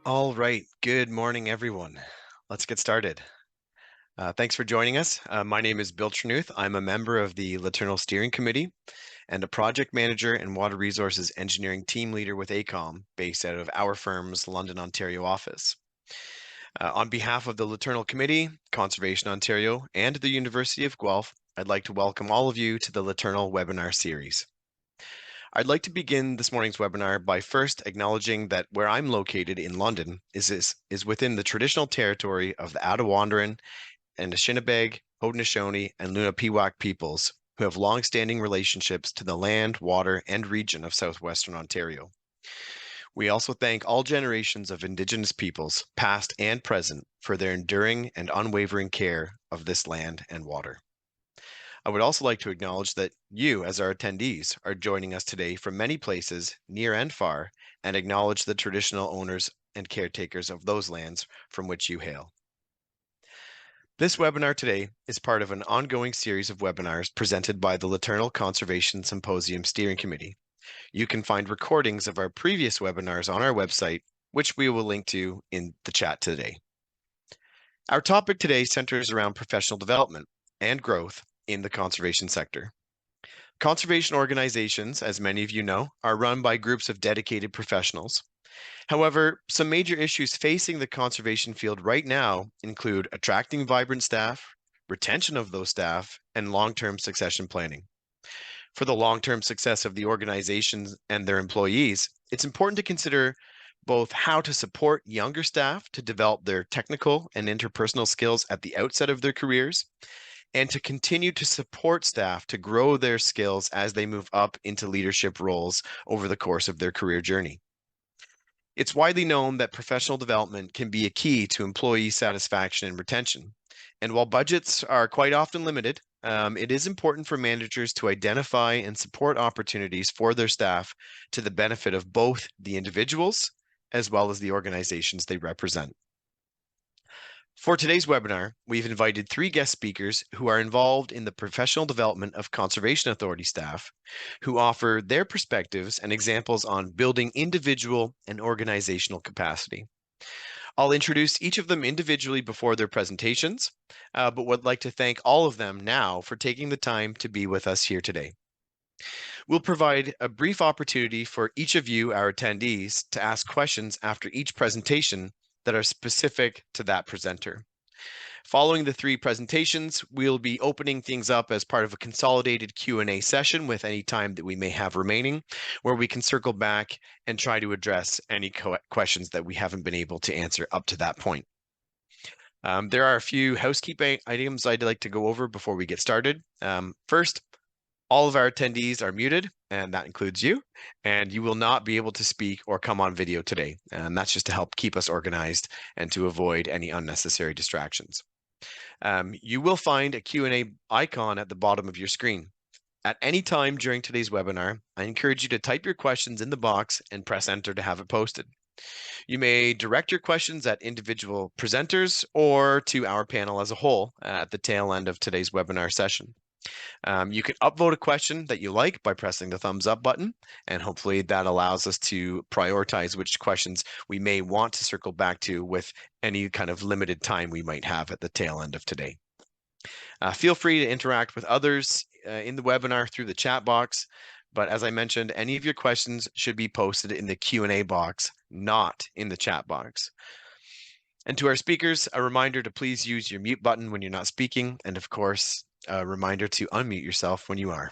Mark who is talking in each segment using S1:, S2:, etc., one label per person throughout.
S1: All right. Good morning, everyone. Let's get started. Thanks for joining us. My name is Bill Chernuth. I'm a member of the Latornell Steering Committee and a project manager and water resources engineering team leader with AECOM, based out of our firm's London, Ontario office. On behalf of the Latornell Committee, Conservation Ontario, and the University of Guelph, I'd like to welcome all of you to the Latornell webinar series. I'd like to begin this morning's webinar by first acknowledging that where I'm located in London is within the traditional territory of the Attawandaron and Anishinaabe, Haudenosaunee, and Lenape peoples, who have long-standing relationships to the land, water, and region of southwestern Ontario. We also thank all generations of Indigenous peoples, past and present, for their enduring and unwavering care of this land and water. I would also like to acknowledge that you, as our attendees, are joining us today from many places, near and far, and acknowledge the traditional owners and caretakers of those lands from which you hail. This webinar today is part of an ongoing series of webinars presented by the Latornell Conservation Symposium Steering Committee. You can find recordings of our previous webinars on our website, which we will link to in the chat today. Our topic today centers around professional development and growth in the conservation sector. Conservation organizations, as many of you know, are run by groups of dedicated professionals. However, some major issues facing the conservation field right now include attracting vibrant staff, retention of those staff, and long-term succession planning. For the long-term success of the organizations and their employees, it's important to consider both how to support younger staff to develop their technical and interpersonal skills at the outset of their careers, and to continue to support staff to grow their skills as they move up into leadership roles over the course of their career journey. It's widely known that professional development can be a key to employee satisfaction and retention. And while budgets are quite often limited, it is important for managers to identify and support opportunities for their staff to the benefit of both the individuals as well as the organizations they represent. For today's webinar, we've invited 3 guest speakers who are involved in the professional development of Conservation Authority staff, who offer their perspectives and examples on building individual and organizational capacity. I'll introduce each of them individually before their presentations, but would like to thank all of them now for taking the time to be with us here today. We'll provide a brief opportunity for each of you, our attendees, to ask questions after each presentation that are specific to that presenter. Following the 3 presentations, we'll be opening things up as part of a consolidated Q&A session with any time that we may have remaining, where we can circle back and try to address any questions that we haven't been able to answer up to that point. There are a few housekeeping items I'd like to go over before we get started. First, all of our attendees are muted, and that includes you, and you will not be able to speak or come on video today. And that's just to help keep us organized and to avoid any unnecessary distractions. You will find a Q&A icon at the bottom of your screen. At any time during today's webinar, I encourage you to type your questions in the box and press enter to have it posted. You may direct your questions at individual presenters or to our panel as a whole at the tail end of today's webinar session. You can upvote a question that you like by pressing the thumbs up button, and hopefully that allows us to prioritize which questions we may want to circle back to with any kind of limited time we might have at the tail end of today. Feel free to interact with others in the webinar through the chat box, but as I mentioned, any of your questions should be posted in the Q&A box, not in the chat box. And to our speakers, a reminder to please use your mute button when you're not speaking, and of course, a reminder to unmute yourself when you are.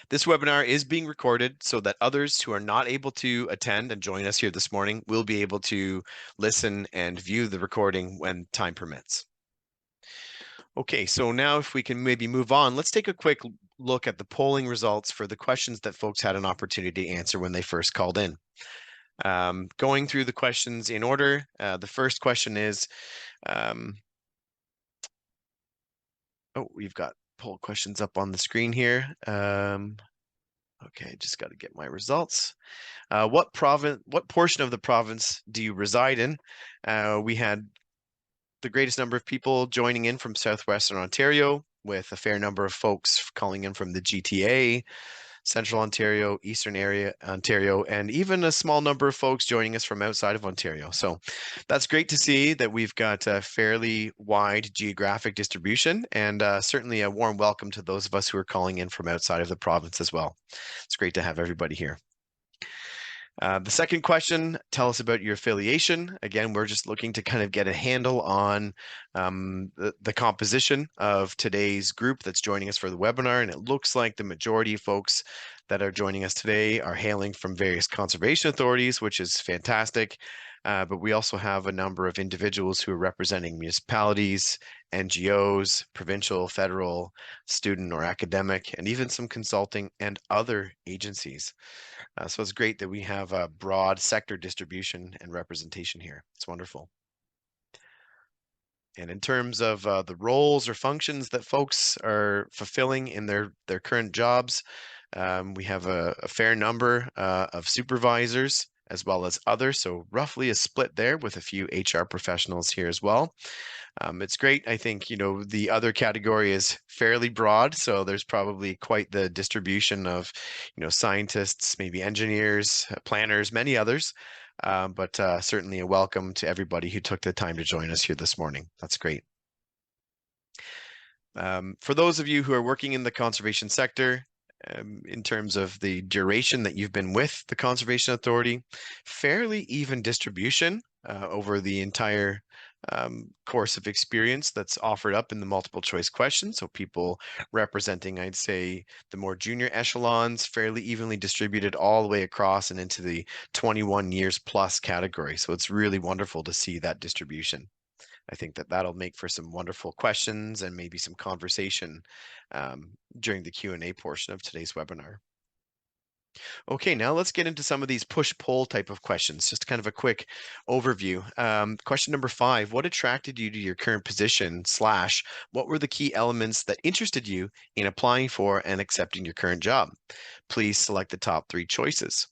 S1: This webinar is being recorded so that others who are not able to attend and join us here this morning will be able to listen and view the recording when time permits. Okay, so now if we can maybe move on, let's take a quick look at the polling results for the questions that folks had an opportunity to answer when they first called in. Going through the questions in order, the first question is, we've got poll questions up on the screen here. Okay, just got to get my results. What portion of the province do you reside in? We had the greatest number of people joining in from southwestern Ontario, with a fair number of folks calling in from the GTA, Central Ontario, Eastern area, Ontario, and even a small number of folks joining us from outside of Ontario. So that's great to see that we've got a fairly wide geographic distribution, and certainly a warm welcome to those of us who are calling in from outside of the province as well. It's great to have everybody here. The second question, tell us about your affiliation. Again, we're just looking to kind of get a handle on the composition of today's group that's joining us for the webinar. And it looks like the majority of folks that are joining us today are hailing from various conservation authorities, which is fantastic. But we also have a number of individuals who are representing municipalities, NGOs, provincial, federal, student or academic, and even some consulting and other agencies. So it's great that we have a broad sector distribution and representation here. It's wonderful. And in terms of the roles or functions that folks are fulfilling in their current jobs, we have a fair number of supervisors as well as others. So roughly a split there with a few HR professionals here as well. It's great. I think, the other category is fairly broad. So there's probably quite the distribution of, scientists, maybe engineers, planners, many others. But certainly a welcome to everybody who took the time to join us here this morning. That's great. For those of you who are working in the conservation sector, in terms of the duration that you've been with the Conservation Authority, fairly even distribution over the entire course of experience that's offered up in the multiple choice questions. So people representing, I'd say, the more junior echelons, fairly evenly distributed all the way across and into the 21 years plus category. So it's really wonderful to see that distribution. I think that that'll make for some wonderful questions and maybe some conversation during the Q&A portion of today's webinar. Okay, now let's get into some of these push-pull type of questions. Just kind of a quick overview. Question number 5, what attracted you to your current position / what were the key elements that interested you in applying for and accepting your current job? Please select the top 3 choices.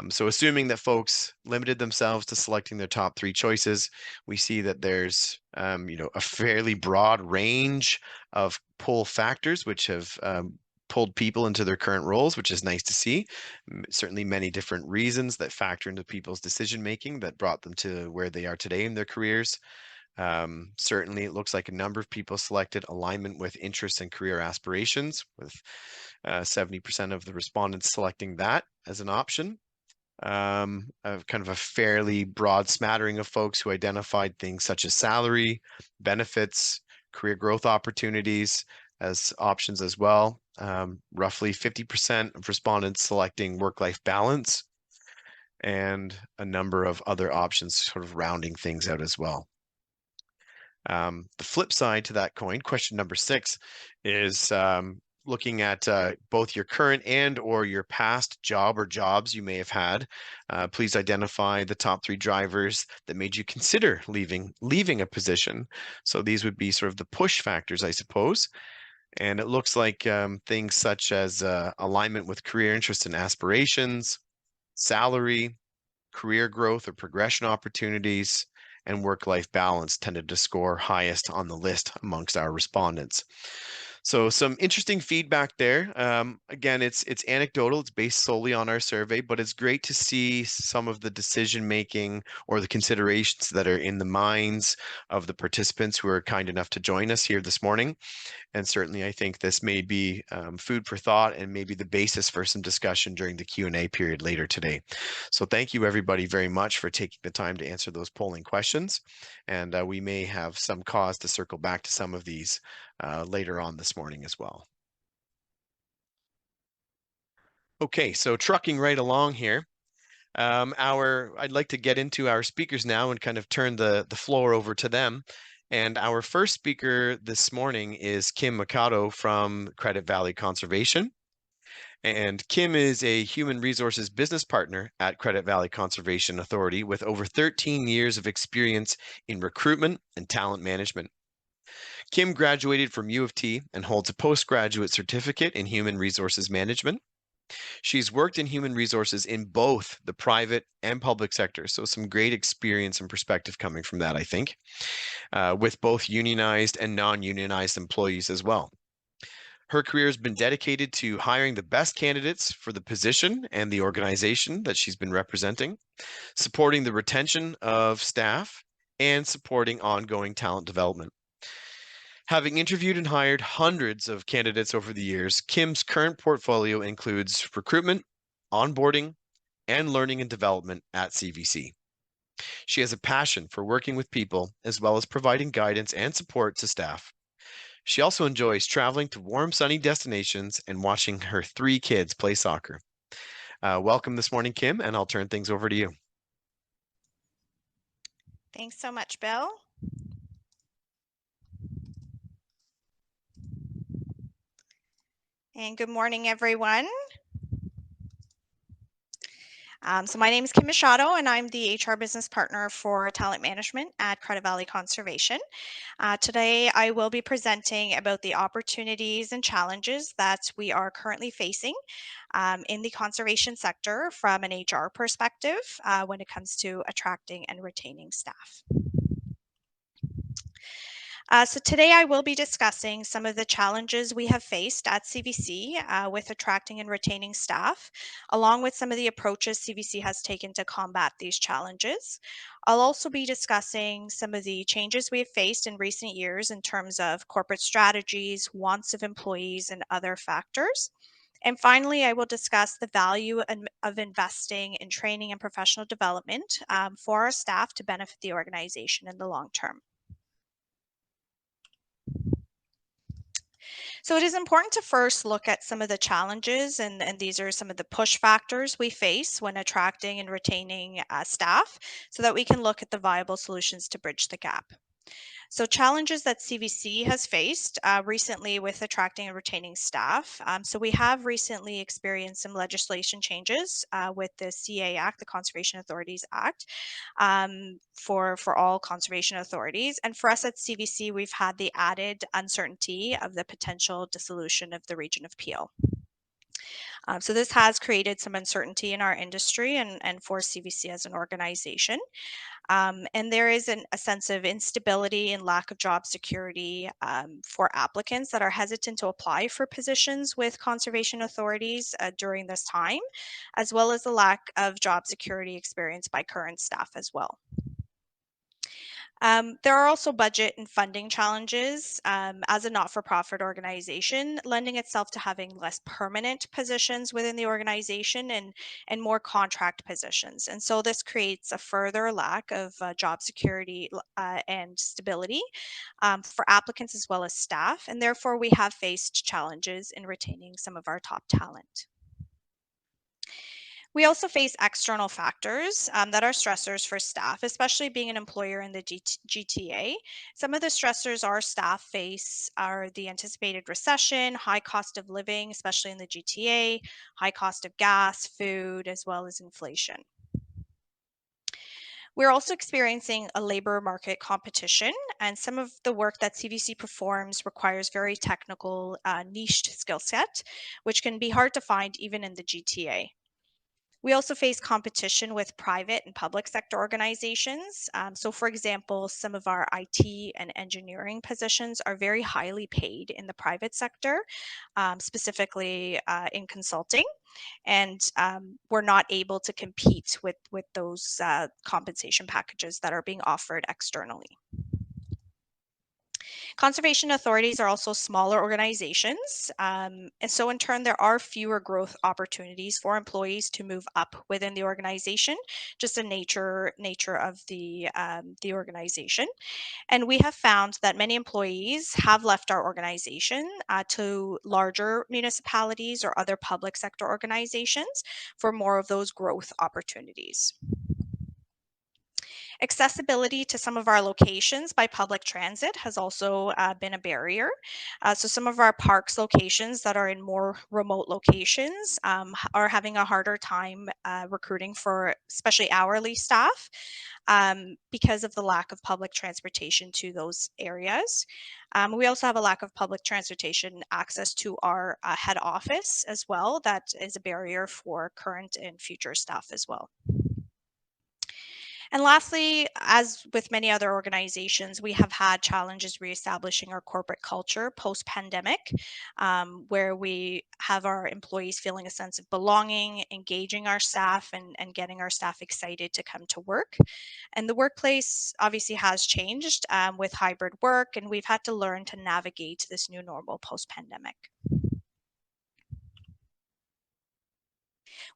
S1: So assuming that folks limited themselves to selecting their top 3 choices, we see that there's a fairly broad range of pull factors which have pulled people into their current roles, which is nice to see. Certainly many different reasons that factor into people's decision making that brought them to where they are today in their careers. Certainly it looks like a number of people selected alignment with interests and career aspirations, with 70% of the respondents selecting that as an option. Kind of a fairly broad smattering of folks who identified things such as salary, benefits, career growth opportunities as options as well. Roughly 50% of respondents selecting work-life balance, and a number of other options sort of rounding things out as well. The flip side to that coin, question number 6, is looking at both your current and or your past job or jobs you may have had. Please identify the top 3 drivers that made you consider leaving a position. So these would be sort of the push factors, I suppose. And it looks like things such as alignment with career interests and aspirations, salary, career growth or progression opportunities, and work-life balance tended to score highest on the list amongst our respondents. So some interesting feedback there. Again, it's anecdotal. It's based solely on our survey, but it's great to see some of the decision making or the considerations that are in the minds of the participants who are kind enough to join us here this morning. And certainly, I think this may be food for thought and maybe the basis for some discussion during the Q&A period later today. So thank you, everybody, very much for taking the time to answer those polling questions. And we may have some cause to circle back to some of these later on this morning as well. Okay, so trucking right along here. I'd like to get into our speakers now and kind of turn the floor over to them. And our first speaker this morning is Kim Machado from Credit Valley Conservation. And Kim is a human resources business partner at Credit Valley Conservation Authority with over 13 years of experience in recruitment and talent management. Kim graduated from U of T and holds a postgraduate certificate in human resources management. She's worked in human resources in both the private and public sector, so some great experience and perspective coming from that, I think, with both unionized and non-unionized employees as well. Her career has been dedicated to hiring the best candidates for the position and the organization that she's been representing, supporting the retention of staff, and supporting ongoing talent development. Having interviewed and hired hundreds of candidates over the years, Kim's current portfolio includes recruitment, onboarding, and learning and development at CVC. She has a passion for working with people as well as providing guidance and support to staff. She also enjoys traveling to warm, sunny destinations and watching her 3 kids play soccer. Welcome this morning, Kim, and I'll turn things over to you.
S2: Thanks so much, Bill. And good morning, everyone. So my name is Kim Machado, and I'm the HR business partner for talent management at Credit Valley Conservation. Today, I will be presenting about the opportunities and challenges that we are currently facing in the conservation sector from an HR perspective when it comes to attracting and retaining staff. So today I will be discussing some of the challenges we have faced at CVC with attracting and retaining staff, along with some of the approaches CVC has taken to combat these challenges. I'll also be discussing some of the changes we have faced in recent years in terms of corporate strategies, wants of employees, and other factors. And finally, I will discuss the value of investing in training and professional development for our staff to benefit the organization in the long term. So it is important to first look at some of the challenges, and these are some of the push factors we face when attracting and retaining staff, so that we can look at the viable solutions to bridge the gap. So challenges that CVC has faced recently with attracting and retaining staff. So we have recently experienced some legislation changes with the CA Act, the Conservation Authorities Act, for all conservation authorities. And for us at CVC, we've had the added uncertainty of the potential dissolution of the region of Peel. So this has created some uncertainty in our industry and for CVC as an organization. And there is a sense of instability and lack of job security for applicants that are hesitant to apply for positions with conservation authorities during this time, as well as the lack of job security experienced by current staff as well. There are also budget and funding challenges as a not-for-profit organization, lending itself to having less permanent positions within the organization and more contract positions. And so this creates a further lack of job security and stability for applicants as well as staff. And therefore, we have faced challenges in retaining some of our top talent. We also face external factors that are stressors for staff, especially being an employer in the GTA. Some of the stressors our staff face are the anticipated recession, high cost of living, especially in the GTA, high cost of gas, food, as well as inflation. We're also experiencing a labor market competition, and some of the work that CVC performs requires very technical, niched skill set, which can be hard to find even in the GTA. We also face competition with private and public sector organizations. So for example, some of our IT and engineering positions are very highly paid in the private sector, specifically in consulting. And we're not able to compete with those compensation packages that are being offered externally. Conservation authorities are also smaller organizations, and so in turn, there are fewer growth opportunities for employees to move up within the organization, just the nature of the organization. And we have found that many employees have left our organization to larger municipalities or other public sector organizations for more of those growth opportunities. Accessibility to some of our locations by public transit has also been a barrier. So some of our parks locations that are in more remote locations are having a harder time recruiting for especially hourly staff because of the lack of public transportation to those areas. We also have a lack of public transportation access to our head office as well. That is a barrier for current and future staff as well. And lastly, as with many other organizations, we have had challenges reestablishing our corporate culture post pandemic, where we have our employees feeling a sense of belonging, engaging our staff, and getting our staff excited to come to work. And the workplace obviously has changed with hybrid work, and we've had to learn to navigate this new normal post pandemic.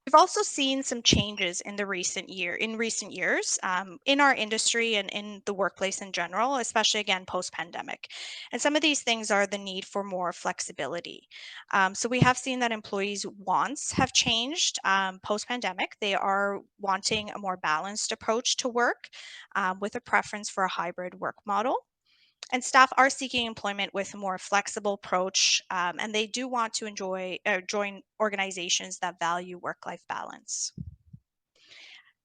S2: We've also seen some changes in recent years in our industry and in the workplace in general, especially again post pandemic. And some of these things are the need for more flexibility. So we have seen that employees' wants have changed post pandemic. They are wanting a more balanced approach to work with a preference for a hybrid work model. And staff are seeking employment with a more flexible approach, and they do want to join organizations that value work-life balance.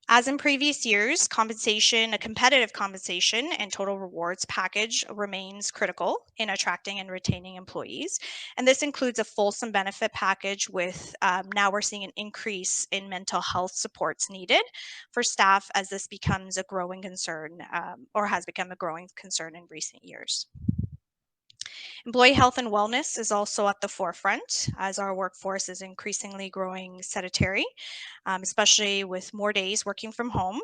S2: As in previous years, a competitive compensation and total rewards package remains critical in attracting and retaining employees. And this includes a fulsome benefit package with now we're seeing an increase in mental health supports needed for staff as this becomes a growing concern or has become a growing concern in recent years. Employee health and wellness is also at the forefront as our workforce is increasingly growing sedentary, especially with more days working from home.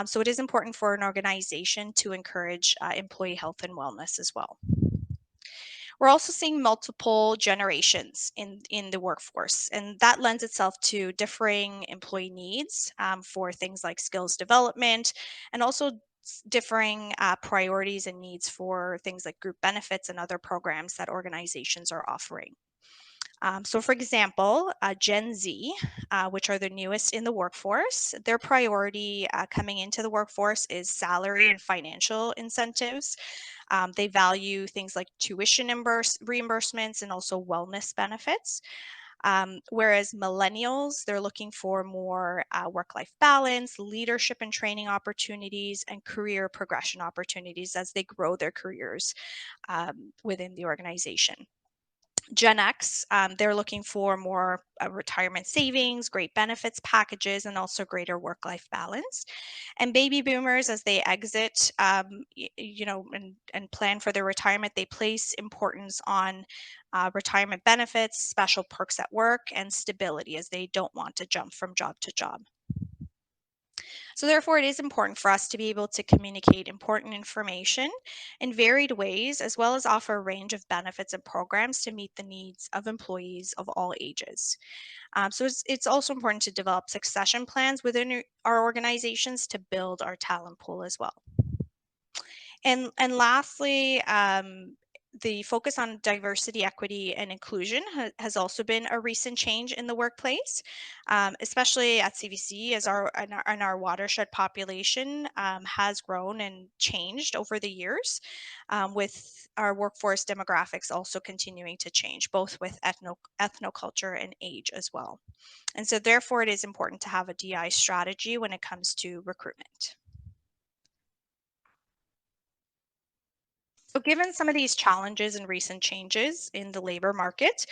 S2: So it is important for an organization to encourage employee health and wellness as well. We're also seeing multiple generations in the workforce, and that lends itself to differing employee needs for things like skills development and also differing priorities and needs for things like group benefits and other programs that organizations are offering. So, for example, Gen Z, which are the newest in the workforce, their priority coming into the workforce is salary and financial incentives. They value things like reimbursements and also wellness benefits. Whereas millennials, they're looking for more work life balance, leadership and training opportunities, and career progression opportunities as they grow their careers within the organization. Gen X, they're looking for more retirement savings, great benefits packages, and also greater work-life balance. And baby boomers, as they exit, and plan for their retirement, they place importance on retirement benefits, special perks at work, and stability, as they don't want to jump from job to job. So, therefore, it is important for us to be able to communicate important information in varied ways, as well as offer a range of benefits and programs to meet the needs of employees of all ages. So, it's also important to develop succession plans within our organizations to build our talent pool as well. And lastly, the focus on diversity, equity, and inclusion has also been a recent change in the workplace, especially at CVC as our watershed population has grown and changed over the years, with our workforce demographics also continuing to change, both with ethnoculture and age as well. And so, therefore, it is important to have a DI strategy when it comes to recruitment. So, given some of these challenges and recent changes in the labor market,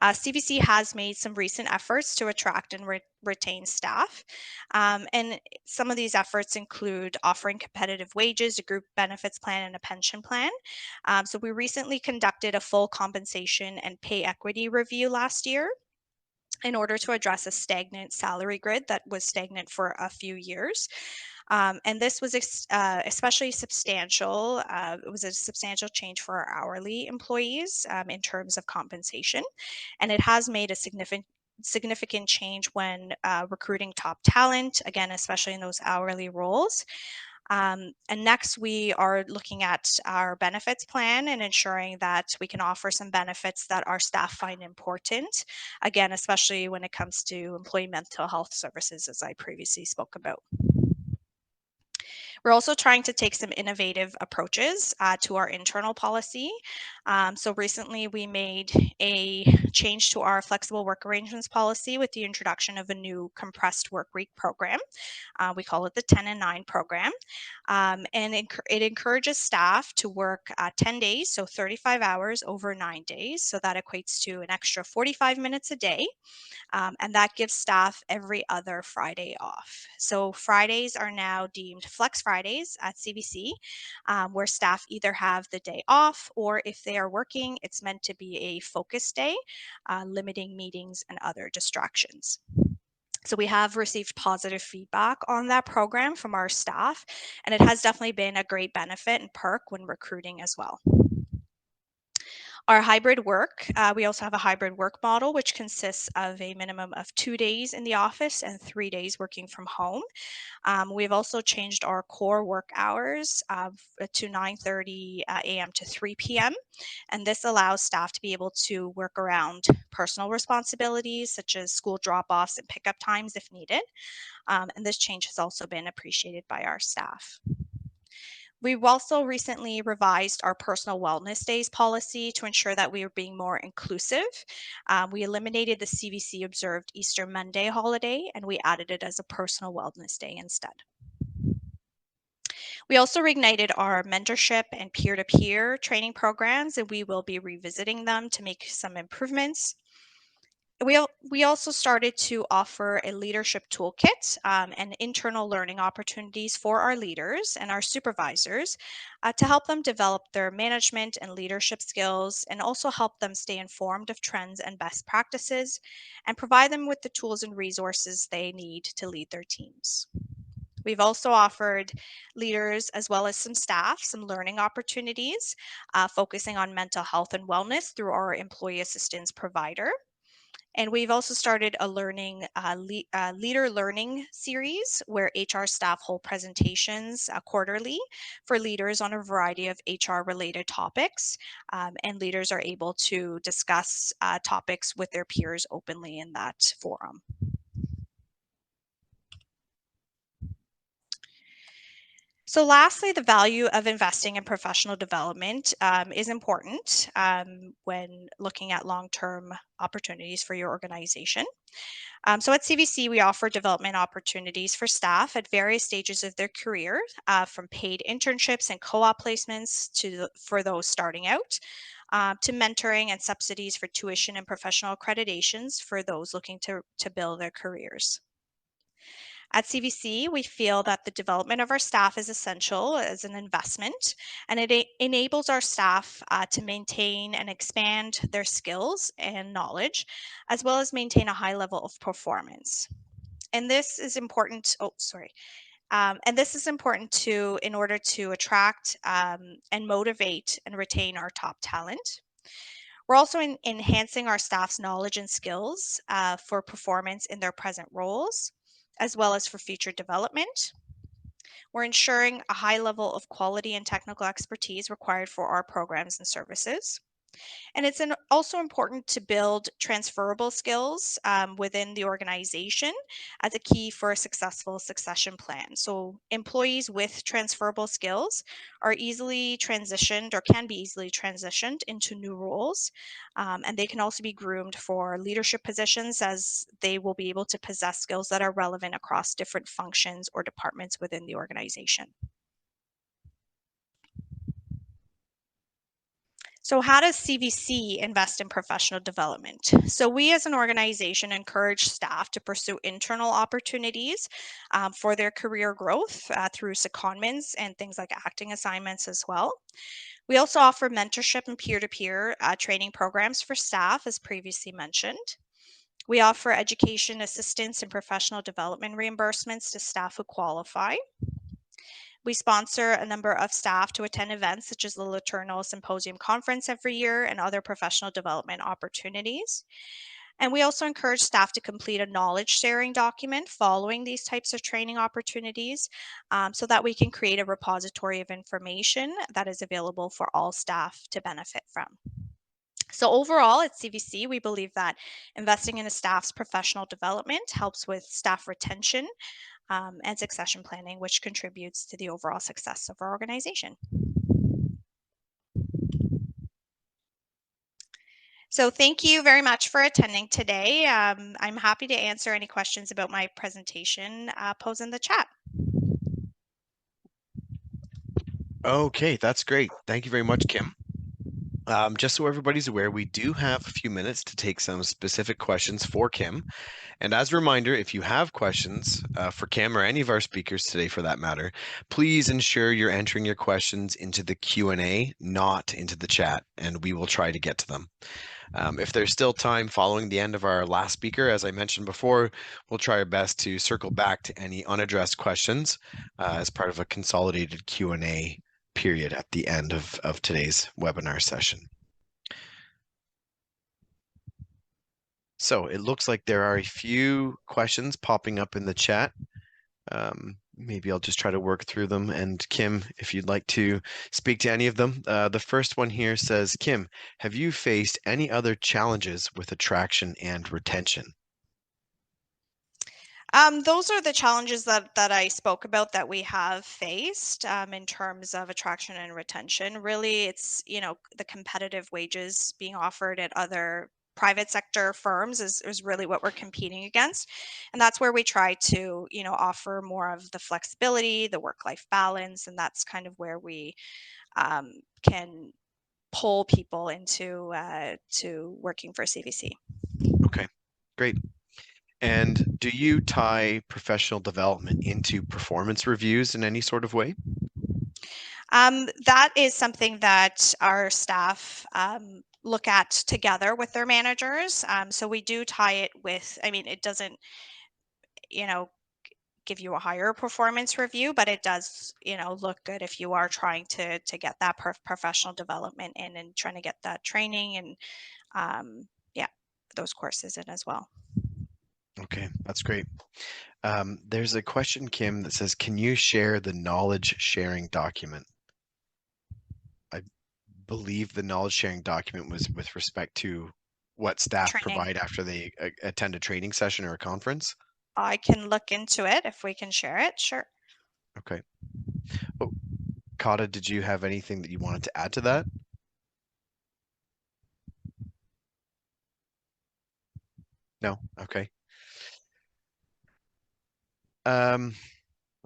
S2: CBC has made some recent efforts to attract and retain staff. And some of these efforts include offering competitive wages, a group benefits plan, and a pension plan. So, we recently conducted a full compensation and pay equity review last year in order to address a stagnant salary grid that was stagnant for a few years. And this was especially substantial. It was a substantial change for our hourly employees in terms of compensation. And it has made a significant change when recruiting top talent, again, especially in those hourly roles. And next, we are looking at our benefits plan and ensuring that we can offer some benefits that our staff find important. Again, especially when it comes to employee mental health services, as I previously spoke about. We're also trying to take some innovative approaches to our internal policy. So recently we made a change to our flexible work arrangements policy with the introduction of a new compressed work week program. We call it the 10 and 9 program. And it encourages staff to work 10 days, so 35 hours over 9 days. So that equates to an extra 45 minutes a day. And that gives staff every other Friday off. So Fridays are now deemed Flex Fridays at CBC, where staff either have the day off, or if they are working, it's meant to be a focus day, limiting meetings and other distractions. So we have received positive feedback on that program from our staff, and it has definitely been a great benefit and perk when recruiting as well. Our hybrid work, we also have a hybrid work model, which consists of a minimum of 2 days in the office and 3 days working from home. We've also changed our core work hours to 9:30 a.m. to 3 p.m. And this allows staff to be able to work around personal responsibilities such as school drop-offs and pickup times if needed. And this change has also been appreciated by our staff. We've also recently revised our personal wellness days policy to ensure that we are being more inclusive. We eliminated the CVC observed Easter Monday holiday and we added it as a personal wellness day instead. We also reignited our mentorship and peer-to-peer training programs, and we will be revisiting them to make some improvements. We also started to offer a leadership toolkit and internal learning opportunities for our leaders and our supervisors to help them develop their management and leadership skills and also help them stay informed of trends and best practices and provide them with the tools and resources they need to lead their teams. We've also offered leaders as well as some staff some learning opportunities, focusing on mental health and wellness through our employee assistance provider. And we've also started a leader learning series where HR staff hold presentations quarterly for leaders on a variety of HR related topics. And leaders are able to discuss topics with their peers openly in that forum. So lastly, the value of investing in professional development is important when looking at long-term opportunities for your organization. So at CVC, we offer development opportunities for staff at various stages of their career, from paid internships and co-op placements for those starting out, to mentoring and subsidies for tuition and professional accreditations for those looking to build their careers. At CVC, we feel that the development of our staff is essential as an investment, and it enables our staff to maintain and expand their skills and knowledge, as well as maintain a high level of performance. And this is important. Oh, sorry. And this is important in order to attract and motivate and retain our top talent. We're also enhancing our staff's knowledge and skills for performance in their present roles, as well as for future development. We're ensuring a high level of quality and technical expertise required for our programs and services. And it's also important to build transferable skills within the organization as a key for a successful succession plan. So employees with transferable skills are easily transitioned or can be easily transitioned into new roles. And they can also be groomed for leadership positions as they will be able to possess skills that are relevant across different functions or departments within the organization. So, how does CVC invest in professional development? So, we as an organization encourage staff to pursue internal opportunities for their career growth through secondments and things like acting assignments as well. We also offer mentorship and peer to peer training programs for staff, as previously mentioned. We offer education assistance and professional development reimbursements to staff who qualify. We sponsor a number of staff to attend events such as the Latornell Symposium conference every year and other professional development opportunities. And we also encourage staff to complete a knowledge sharing document following these types of training opportunities so that we can create a repository of information that is available for all staff to benefit from. So overall at CVC, we believe that investing in a staff's professional development helps with staff retention and succession planning, which contributes to the overall success of our organization. So thank you very much for attending today. I'm happy to answer any questions about my presentation, pose in the chat.
S1: Okay, that's great. Thank you very much, Kim. Just so everybody's aware, we do have a few minutes to take some specific questions for Kim. And as a reminder, if you have questions for Kim or any of our speakers today for that matter, please ensure you're entering your questions into the Q&A, not into the chat, and we will try to get to them. If there's still time following the end of our last speaker, as I mentioned before, we'll try our best to circle back to any unaddressed questions as part of a consolidated Q&A period at the end of today's webinar session. So it looks like there are a few questions popping up in the chat. Maybe I'll just try to work through them. And Kim, if you'd like to speak to any of them. The first one here says, Kim, have you faced any other challenges with attraction and retention?
S2: Those are the challenges that I spoke about that we have faced in terms of attraction and retention. Really, it's the competitive wages being offered at other private sector firms is really what we're competing against, and that's where we try to offer more of the flexibility, the work-life balance, and that's kind of where we um, can pull people into to working for CVC.
S1: Okay, great. And do you tie professional development into performance reviews in any sort of way?
S2: That is something that our staff look at together with their managers. So we do tie it with, I mean, it doesn't, you know, give you a higher performance review, but it does, look good if you are trying to get that professional development in and trying to get that training and yeah, those courses in as well.
S1: Okay, that's great. There's a question, Kim, that says, can you share the knowledge sharing document? I believe the knowledge sharing document was with respect to what staff
S2: Training.
S1: provide after they attend a training session or a conference.
S2: I can look into it if we can share it. Sure.
S1: Okay. Oh, Kata, did you have anything that you wanted to add to that? No? Okay. Um,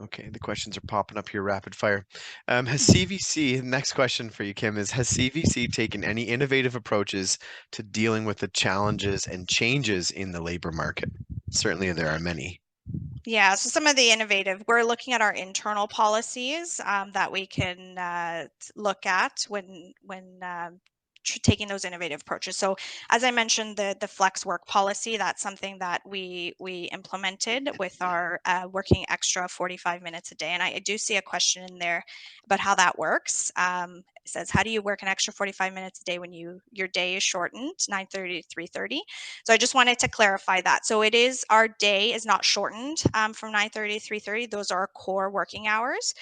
S1: okay, the questions are popping up here rapid fire. Has CVC, next question for you, Kim, is has CVC taken any innovative approaches to dealing with the challenges and changes in the labor market? Certainly there are many.
S2: Yeah, so some of the innovative, we're looking at our internal policies that we can look at when taking those innovative approaches. So, as I mentioned, the flex work policy, that's something that we implemented with our working extra 45 minutes a day. And I do see a question in there about how that works. It says, how do you work an extra 45 minutes a day when your day is shortened, 9:30 to 3:30? So I just wanted to clarify that. So it is, our day is not shortened from 9:30 to 3:30. Those are our core working hours.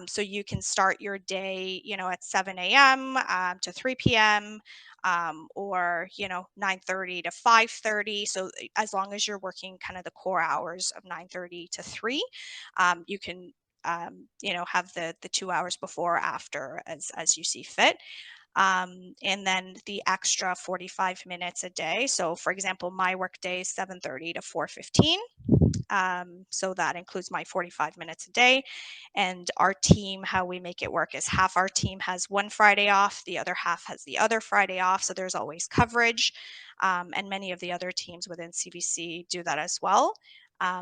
S2: So you can start your day, at 7 a.m. To 3 p.m. Or 9:30 to 5:30. So as long as you're working kind of the core hours of 9:30 to 3, you can have the 2 hours before or after as you see fit. And then the extra 45 minutes a day. So for example, my work day is 7:30 to 4:15. So that includes my 45 minutes a day. And our team, how we make it work is half our team has one Friday off, the other half has the other Friday off. So there's always coverage. And many of the other teams within CVC do that as well.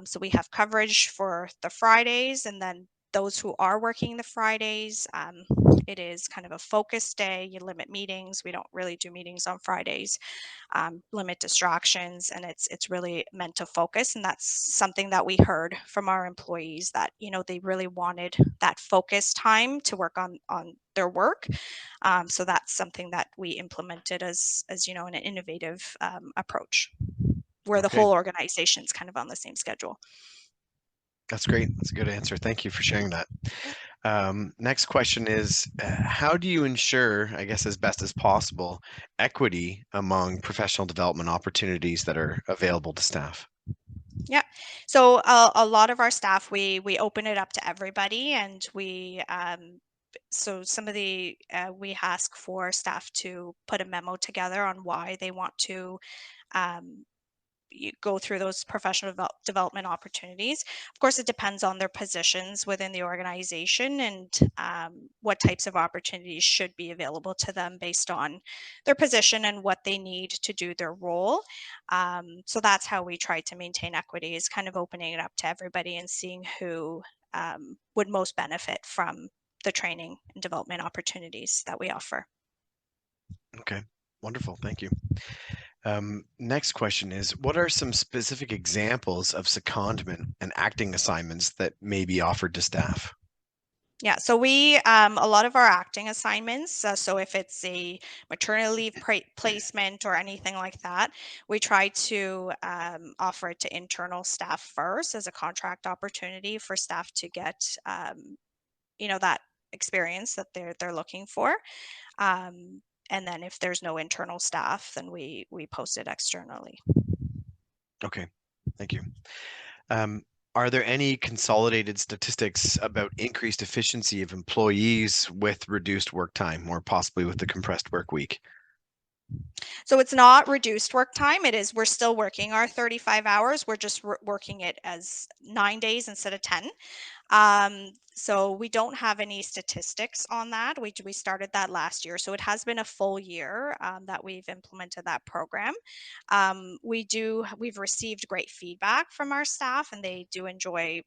S2: So we have coverage for the Fridays, and then those who are working the Fridays, it is kind of a focus day. You limit meetings. We don't really do meetings on Fridays. Limit distractions, and it's really meant to focus. And that's something that we heard from our employees, that they really wanted that focus time to work on their work. So that's something that we implemented as an innovative approach, where the
S1: Okay,
S2: whole organization is kind of on the same schedule.
S1: That's great. That's a good answer. Thank you for sharing that.
S2: Yeah.
S1: Next question is, how do you ensure, I guess, as best as possible, equity among professional development opportunities that are available to staff?
S2: Yeah. So a lot of our staff, we open it up to everybody, and so some of the we ask for staff to put a memo together on why they want to um, go through those professional development opportunities. Of course, it depends on their positions within the organization and what types of opportunities should be available to them based on their position and what they need to do their role. So that's how we try to maintain equity, is kind of opening it up to everybody and seeing who would most benefit from the training and development opportunities that we offer.
S1: Okay, wonderful. Thank you. Next question is, what are some specific examples of secondment and acting assignments that may be offered to staff?
S2: Yeah, so we a lot of our acting assignments. So if it's a maternity leave placement or anything like that, we try to offer it to internal staff first as a contract opportunity for staff to get that experience that they're looking for. And then if there's no internal staff, then we post it externally.
S1: Okay, thank you. Um, are there any consolidated statistics about increased efficiency of employees with reduced work time or possibly with the compressed work week?
S2: So it's not reduced work time. We're still working our 35 hours. We're just working it as 9 days instead of 10. So we don't have any statistics on that. We started that last year, so it has been a full year that we've implemented that program. We've received great feedback from our staff, and they do enjoy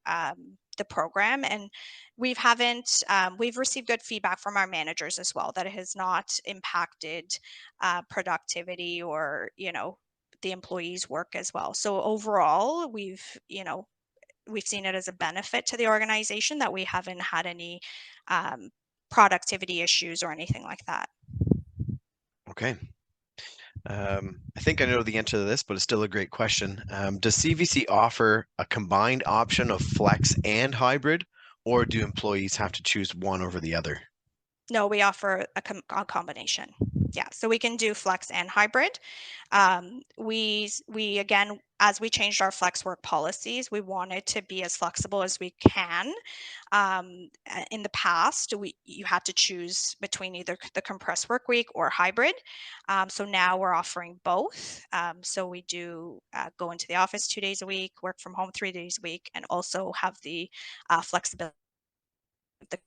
S2: the program. And we've received good feedback from our managers as well, that it has not impacted productivity or the employees' work as well. So overall, we've seen it as a benefit to the organization that we haven't had any um, productivity issues or anything like that.
S1: Okay. I think I know the answer to this, but it's still a great question. Does CVC offer a combined option of flex and hybrid, or do employees have to choose one over the other?
S2: No, we offer a combination. Yeah, so we can do flex and hybrid. We again, as we changed our flex work policies, we wanted to be as flexible as we can. In the past, you had to choose between either the compressed work week or hybrid. So now we're offering both. So we do go into the office 2 days a week, work from home 3 days a week, and also have the flexibility of the.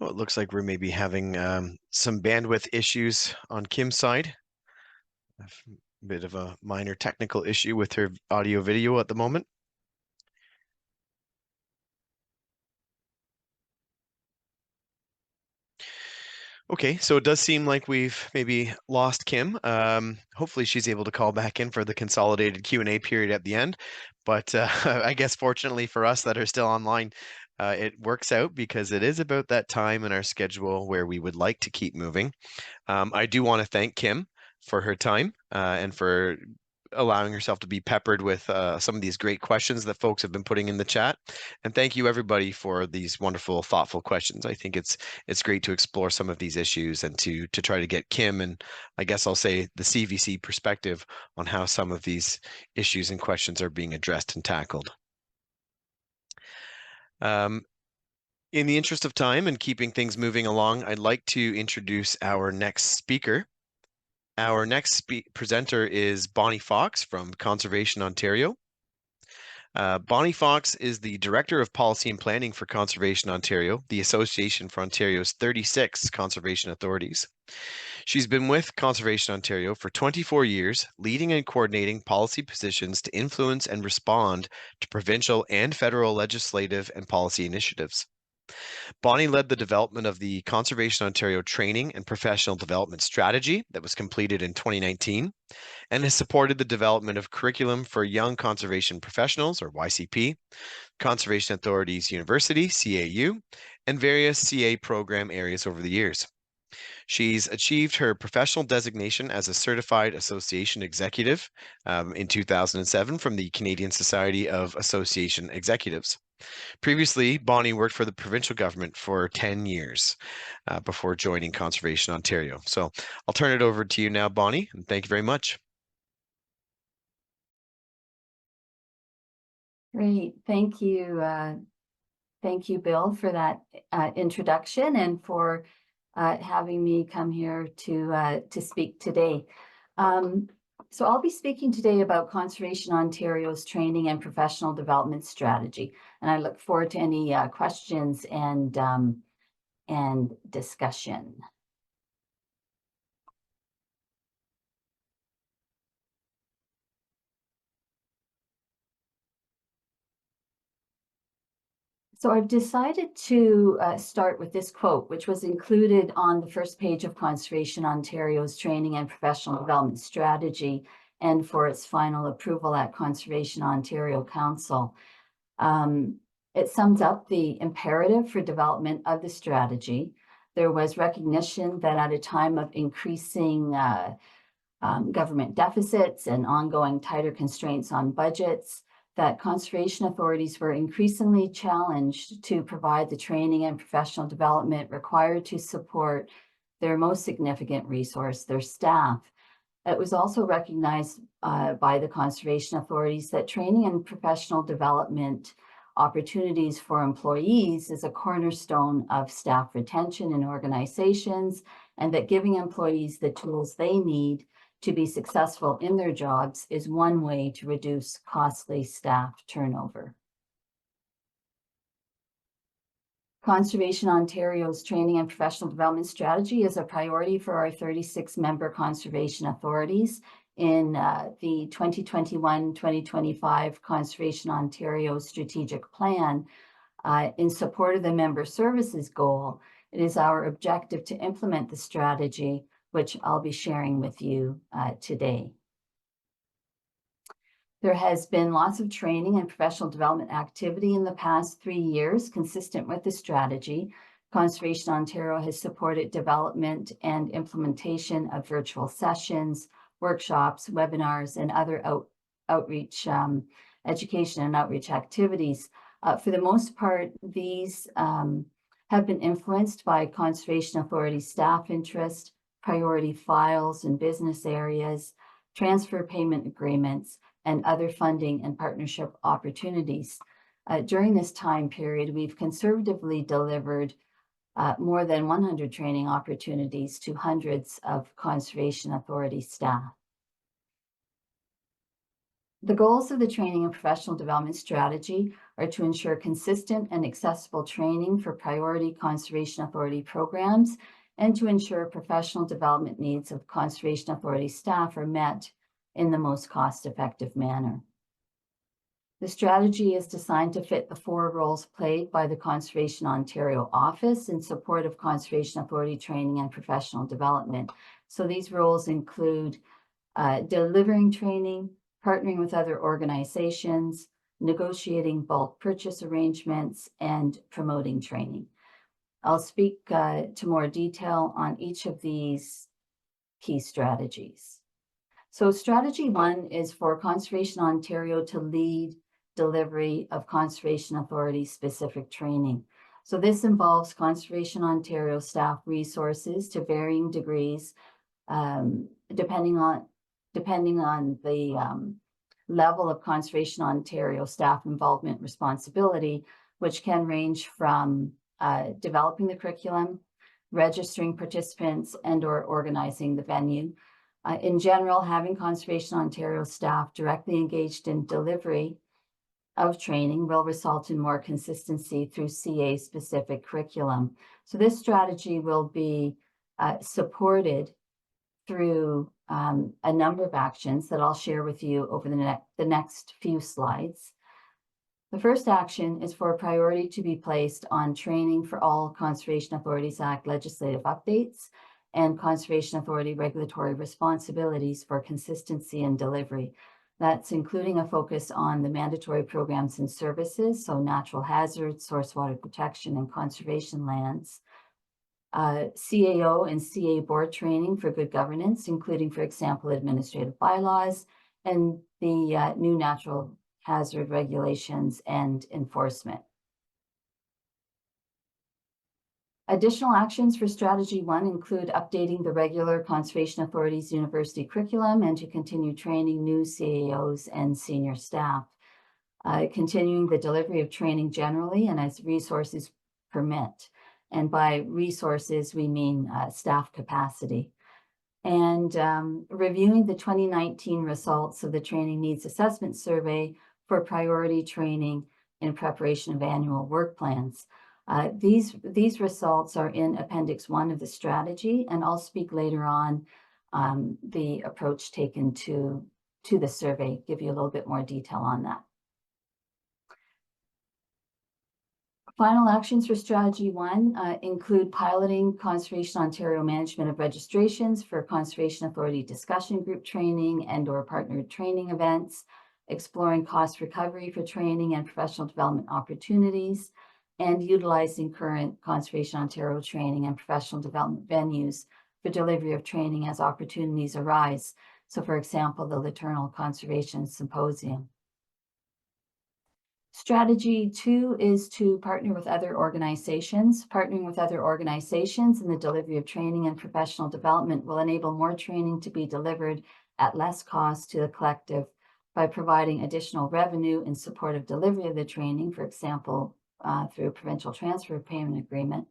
S1: Well, it looks like we're maybe having some bandwidth issues on Kim's side. A bit of a minor technical issue with her audio video at the moment. Okay, so it does seem like we've maybe lost Kim. Hopefully she's able to call back in for the consolidated Q&A period at the end. But I guess fortunately for us that are still online, it works out because it is about that time in our schedule where we would like to keep moving. I do want to thank Kim for her time and for allowing herself to be peppered with some of these great questions that folks have been putting in the chat. And thank you everybody for these wonderful, thoughtful questions. I think it's great to explore some of these issues and to try to get Kim and I guess I'll say the CVC perspective on how some of these issues and questions are being addressed and tackled. Um, in the interest of time and keeping things moving along, I'd like to introduce our next speaker. Our next presenter is Bonnie Fox from Conservation Ontario. Bonnie Fox is the Director of Policy and Planning for Conservation Ontario, the association for Ontario's 36 conservation authorities. She's been with Conservation Ontario for 24 years, leading and coordinating policy positions to influence and respond to provincial and federal legislative and policy initiatives. Bonnie led the development of the Conservation Ontario Training and Professional Development Strategy that was completed in 2019 and has supported the development of curriculum for young conservation professionals, or YCP, Conservation Authorities University, CAU, and various CA program areas over the years. She's achieved her professional designation as a certified association executive in 2007 from the Canadian Society of Association Executives. Previously, Bonnie worked for the provincial government for 10 years before joining Conservation Ontario. So I'll turn it over to you now, Bonnie, and thank you very much.
S3: Great. Thank you. Thank you, Bill, for that introduction and for having me come here to speak today. So I'll be speaking today about Conservation Ontario's training and professional development strategy, and I look forward to any questions and discussion. So I've decided to start with this quote, which was included on the first page of Conservation Ontario's training and professional development strategy and for its final approval at Conservation Ontario Council. It sums up the imperative for development of the strategy. There was recognition that at a time of increasing government deficits and ongoing tighter constraints on budgets, that conservation authorities were increasingly challenged to provide the training and professional development required to support their most significant resource, their staff. It was also recognized by the conservation authorities that training and professional development opportunities for employees is a cornerstone of staff retention in organizations, and that giving employees the tools they need to be successful in their jobs is one way to reduce costly staff turnover. Conservation Ontario's training and professional development strategy is a priority for our 36-member conservation authorities in the 2021-2025 Conservation Ontario Strategic Plan. In support of the member services goal, it is our objective to implement the strategy, which I'll be sharing with you today. There has been lots of training and professional development activity in the past 3 years consistent with the strategy. Conservation Ontario has supported development and implementation of virtual sessions, workshops, webinars, and other outreach, education and outreach activities. For the most part, these have been influenced by Conservation Authority staff interest, priority files and business areas, transfer payment agreements, and other funding and partnership opportunities. During this time period, we've conservatively delivered more than 100 training opportunities to hundreds of Conservation Authority staff. The goals of the training and professional development strategy are to ensure consistent and accessible training for priority Conservation Authority programs and to ensure professional development needs of Conservation Authority staff are met in the most cost-effective manner. The strategy is designed to fit the 4 roles played by the Conservation Ontario office in support of Conservation Authority training and professional development. So these roles include delivering training, partnering with other organizations, negotiating bulk purchase arrangements, and promoting training. I'll speak to more detail on each of these key strategies. So strategy 1 is for Conservation Ontario to lead delivery of Conservation Authority specific training. So this involves Conservation Ontario staff resources to varying degrees, depending on the level of Conservation Ontario staff involvement responsibility, which can range from developing the curriculum, registering participants, and/or organizing the venue. In general, having Conservation Ontario staff directly engaged in delivery of training will result in more consistency through CA-specific curriculum. So this strategy will be supported through a number of actions that I'll share with you over the next few slides. The first action is for a priority to be placed on training for all Conservation Authorities Act legislative updates and Conservation Authority regulatory responsibilities for consistency and delivery. That's including a focus on the mandatory programs and services, so natural hazards, source water protection, and conservation lands, CAO and CA board training for good governance, including, for example, administrative bylaws and the new natural hazard regulations and enforcement. Additional actions for Strategy 1 include updating the regular Conservation Authority's university curriculum and to continue training new CAOs and senior staff. Continuing the delivery of training generally and as resources permit. And by resources, we mean staff capacity. And reviewing the 2019 results of the Training Needs Assessment Survey for priority training in preparation of annual work plans. These results are in Appendix 1 of the strategy, and I'll speak later on the approach taken to the survey, give you a little bit more detail on that. Final actions for Strategy 1 include piloting Conservation Ontario management of registrations for Conservation Authority discussion group training and/or partnered training events, exploring cost recovery for training and professional development opportunities, and utilizing current Conservation Ontario training and professional development venues for delivery of training as opportunities arise. So, for example, the Latornell Conservation Symposium. Strategy 2 is to partner with other organizations. Partnering with other organizations in the delivery of training and professional development will enable more training to be delivered at less cost to the collective by providing additional revenue in support of delivery of the training, for example, through a provincial transfer payment agreement.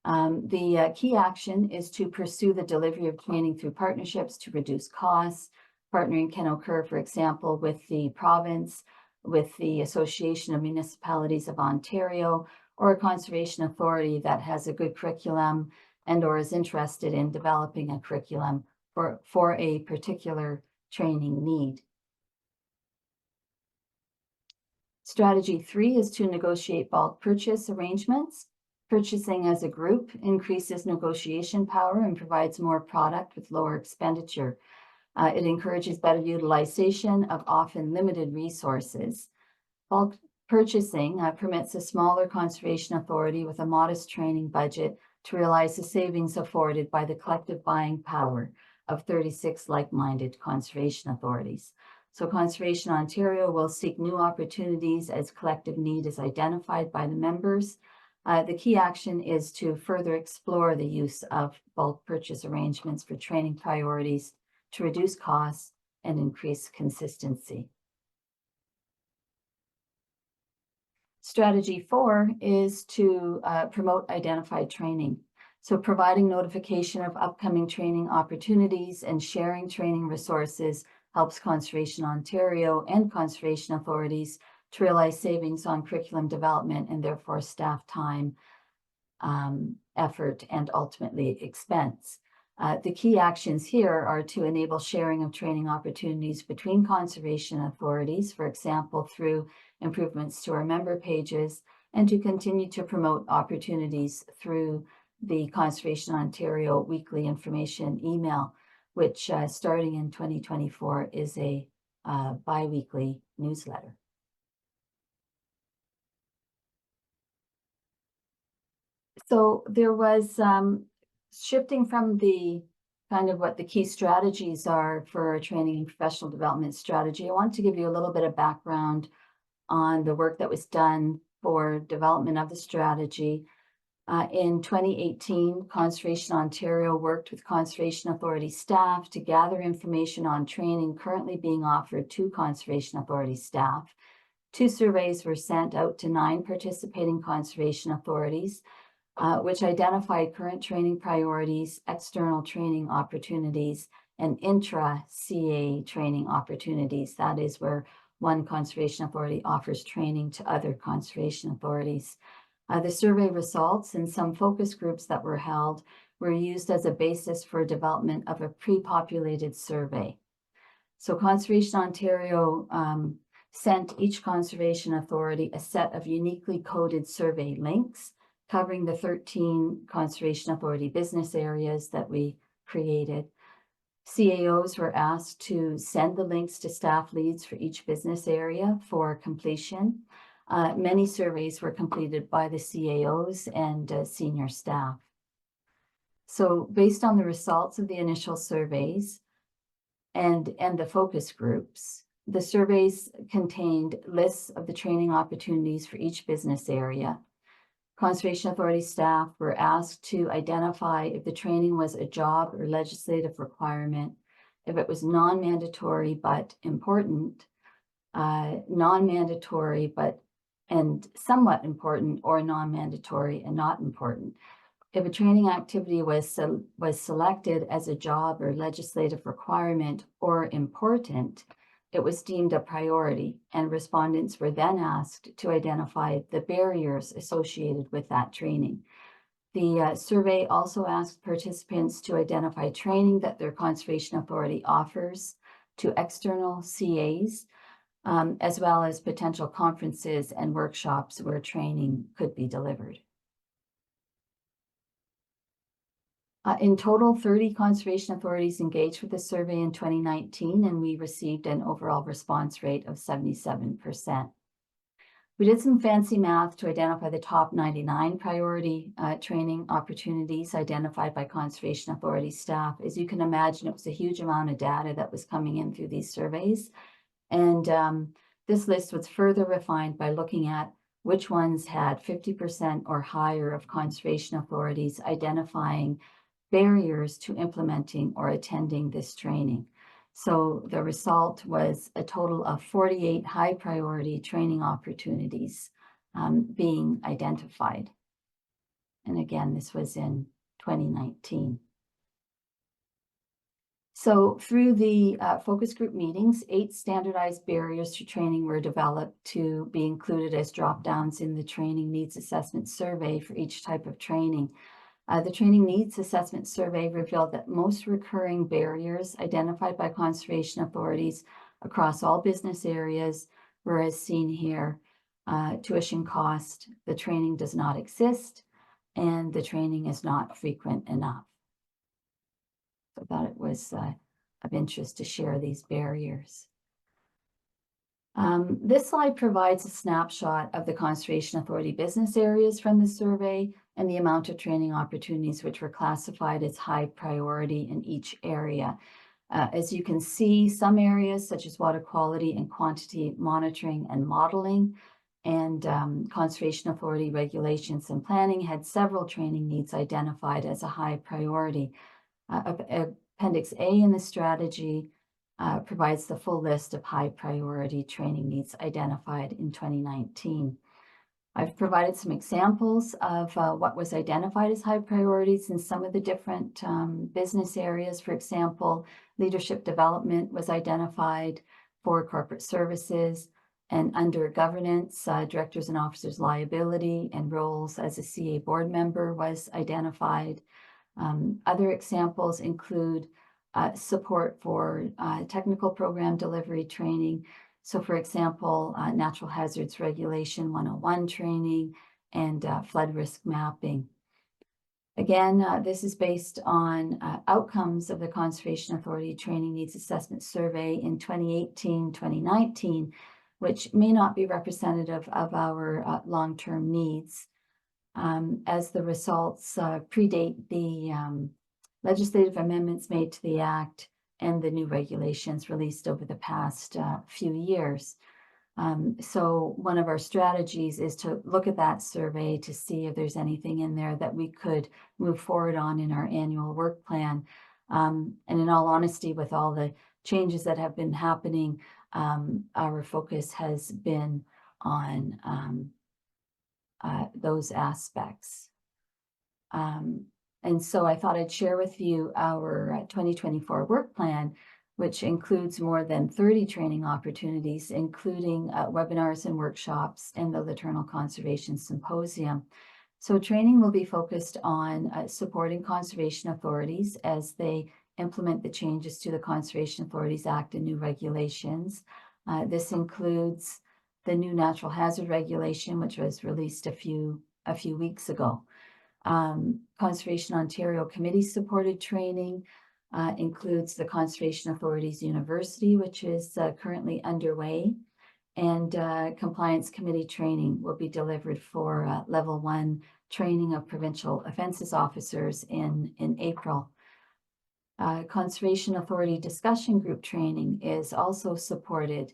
S3: The key action is to pursue the delivery of training through partnerships to reduce costs. Partnering can occur, for example, with the province, with the Association of Municipalities of Ontario, or a conservation authority that has a good curriculum and or is interested in developing a curriculum for a particular training need. Strategy 3 is to negotiate bulk purchase arrangements. Purchasing as a group increases negotiation power and provides more product with lower expenditure. It encourages better utilization of often limited resources. Bulk purchasing permits a smaller conservation authority with a modest training budget to realize the savings afforded by the collective buying power of 36 like-minded conservation authorities. So Conservation Ontario will seek new opportunities as collective need is identified by the members. The key action is to further explore the use of bulk purchase arrangements for training priorities to reduce costs and increase consistency. Strategy 4 is to promote identified training. So providing notification of upcoming training opportunities and sharing training resources helps Conservation Ontario and conservation authorities to realize savings on curriculum development and therefore staff time, effort, and ultimately expense. The key actions here are to enable sharing of training opportunities between conservation authorities, for example, through improvements to our member pages, and to continue to promote opportunities through the Conservation Ontario weekly information email, which starting in 2024 is a bi-weekly newsletter. So there was shifting from the kind of what the key strategies are for a training and professional development strategy. I want to give you a little bit of background on the work that was done for development of the strategy. In 2018, Conservation Ontario worked with Conservation Authority staff to gather information on training currently being offered to Conservation Authority staff. 2 surveys were sent out to 9 participating conservation authorities, which identified current training priorities, external training opportunities, and intra-CA training opportunities. That is where one conservation authority offers training to other conservation authorities. The survey results and some focus groups that were held were used as a basis for development of a pre-populated survey. So Conservation Ontario sent each conservation authority a set of uniquely coded survey links covering the 13 Conservation Authority business areas that we created. CAOs were asked to send the links to staff leads for each business area for completion. Many surveys were completed by the CAOs and senior staff. So based on the results of the initial surveys and the focus groups, the surveys contained lists of the training opportunities for each business area. Conservation Authority staff were asked to identify if the training was a job or legislative requirement, if it was non-mandatory but important, non-mandatory but and somewhat important, or non-mandatory and not important. If a training activity was selected as a job or legislative requirement or important, it was deemed a priority, and respondents were then asked to identify the barriers associated with that training. The survey also asked participants to identify training that their Conservation Authority offers to external CAs, as well as potential conferences and workshops where training could be delivered. In total, 30 conservation authorities engaged with the survey in 2019, and we received an overall response rate of 77%. We did some fancy math to identify the top 99 priority training opportunities identified by conservation authority staff. As you can imagine, it was a huge amount of data that was coming in through these surveys. And this list was further refined by looking at which ones had 50% or higher of conservation authorities identifying barriers to implementing or attending this training. So the result was a total of 48 high priority training opportunities being identified. And again, this was in 2019. So through the focus group meetings, 8 standardized barriers to training were developed to be included as drop-downs in the training needs assessment survey for each type of training. The Training Needs Assessment Survey revealed that most recurring barriers identified by conservation authorities across all business areas were as seen here. Tuition cost, the training does not exist, and the training is not frequent enough. So I thought it was of interest to share these barriers. This slide provides a snapshot of the Conservation Authority business areas from the survey and the amount of training opportunities which were classified as high priority in each area. As you can see, some areas such as water quality and quantity monitoring and modeling and Conservation Authority regulations and planning had several training needs identified as a high priority. Appendix A in the strategy provides the full list of high priority training needs identified in 2019. I've provided some examples of what was identified as high priorities in some of the different business areas. For example, leadership development was identified for corporate services, and under governance, directors and officers liability and roles as a CA board member was identified. Other examples include support for technical program delivery training. So for example, Natural Hazards Regulation 101 training and flood risk mapping. Again, this is based on outcomes of the Conservation Authority Training Needs Assessment Survey in 2018-2019, which may not be representative of our long-term needs, as the results predate the legislative amendments made to the Act and the new regulations released over the past few years. So one of our strategies is to look at that survey to see if there's anything in there that we could move forward on in our annual work plan. And in all honesty, with all the changes that have been happening, our focus has been on those aspects. And so I thought I'd share with you our 2024 work plan, which includes more than 30 training opportunities, including webinars and workshops and the Latornell Conservation Symposium. So training will be focused on supporting conservation authorities as they implement the changes to the Conservation Authorities Act and new regulations. This includes the new Natural Hazard Regulation, which was released a few weeks ago. Conservation Ontario Committee supported training includes the Conservation Authorities University, which is currently underway, and Compliance Committee training will be delivered for Level 1 training of provincial offences officers in April. Conservation Authority discussion group training is also supported.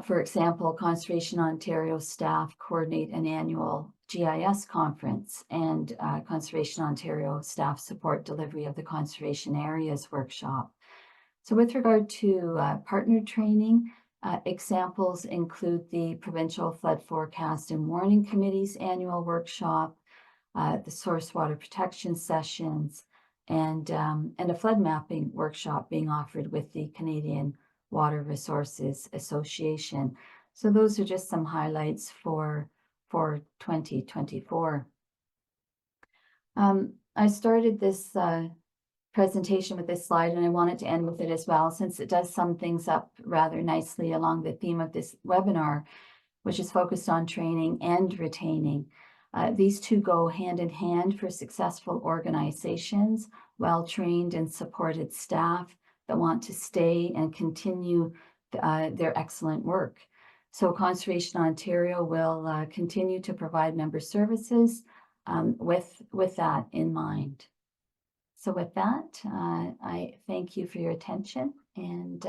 S3: For example, Conservation Ontario staff coordinate an annual GIS conference, and Conservation Ontario staff support delivery of the Conservation Areas workshop. So with regard to partner training, examples include the Provincial Flood Forecast and Warning Committee's annual workshop, the source water protection sessions, and a flood mapping workshop being offered with the Canadian Water Resources Association. So those are just some highlights for 2024. I started this presentation with this slide, and I wanted to end with it as well, since it does sum things up rather nicely along the theme of this webinar, which is focused on training and retaining. These two go hand in hand for successful organizations, well-trained and supported staff that want to stay and continue their excellent work. So Conservation Ontario will continue to provide member services with that in mind. So with that, I thank you for your attention, and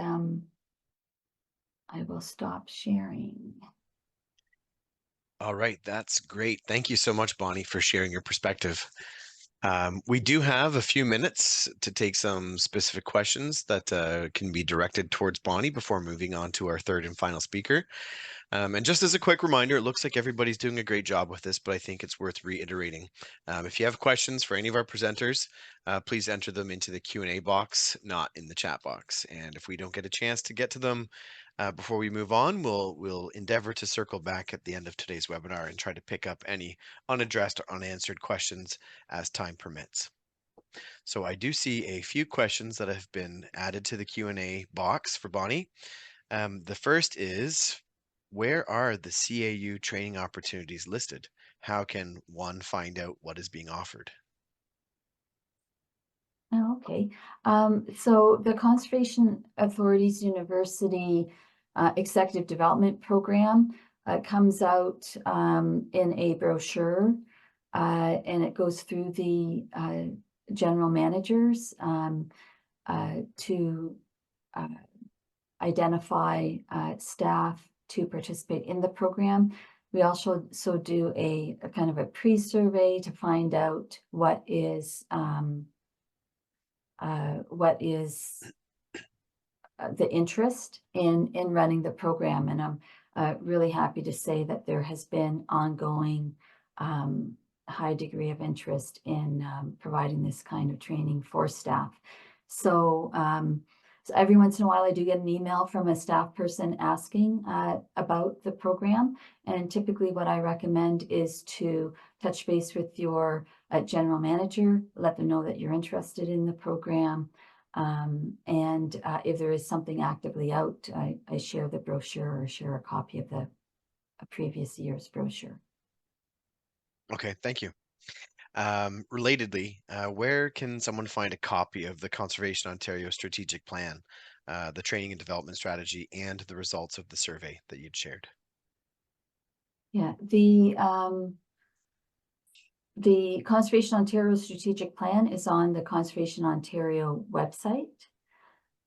S3: I will stop sharing.
S1: All right, that's great. Thank you so much, Bonnie, for sharing your perspective. We do have a few minutes to take some specific questions that can be directed towards Bonnie before moving on to our third and final speaker. And just as a quick reminder, it looks like everybody's doing a great job with this, but I think it's worth reiterating. If you have questions for any of our presenters, please enter them into the Q&A box, not in the chat box. And if we don't get a chance to get to them before we move on, we'll endeavor to circle back at the end of today's webinar and try to pick up any unaddressed or unanswered questions as time permits. So I do see a few questions that have been added to the Q&A box for Bonnie. The first is, where are the CAU training opportunities listed? How can one find out what is being offered?
S3: Okay, so the Conservation Authorities University Executive Development Program comes out in a brochure, and it goes through the general managers to identify staff to participate in the program. We also do a kind of a pre-survey to find out what is the interest in running the program, and I'm really happy to say that there has been ongoing high degree of interest in providing this kind of training for staff. So every once in a while I do get an email from a staff person asking about the program, and typically what I recommend is to touch base with your general manager, let them know that you're interested in the program, and if there is something actively out, I share the brochure or share a copy of the previous year's brochure.
S1: Okay, thank you. Relatedly, where can someone find a copy of the Conservation Ontario Strategic Plan, the training and development strategy, and the results of the survey that you'd shared?
S3: Yeah, the Conservation Ontario Strategic Plan is on the Conservation Ontario website.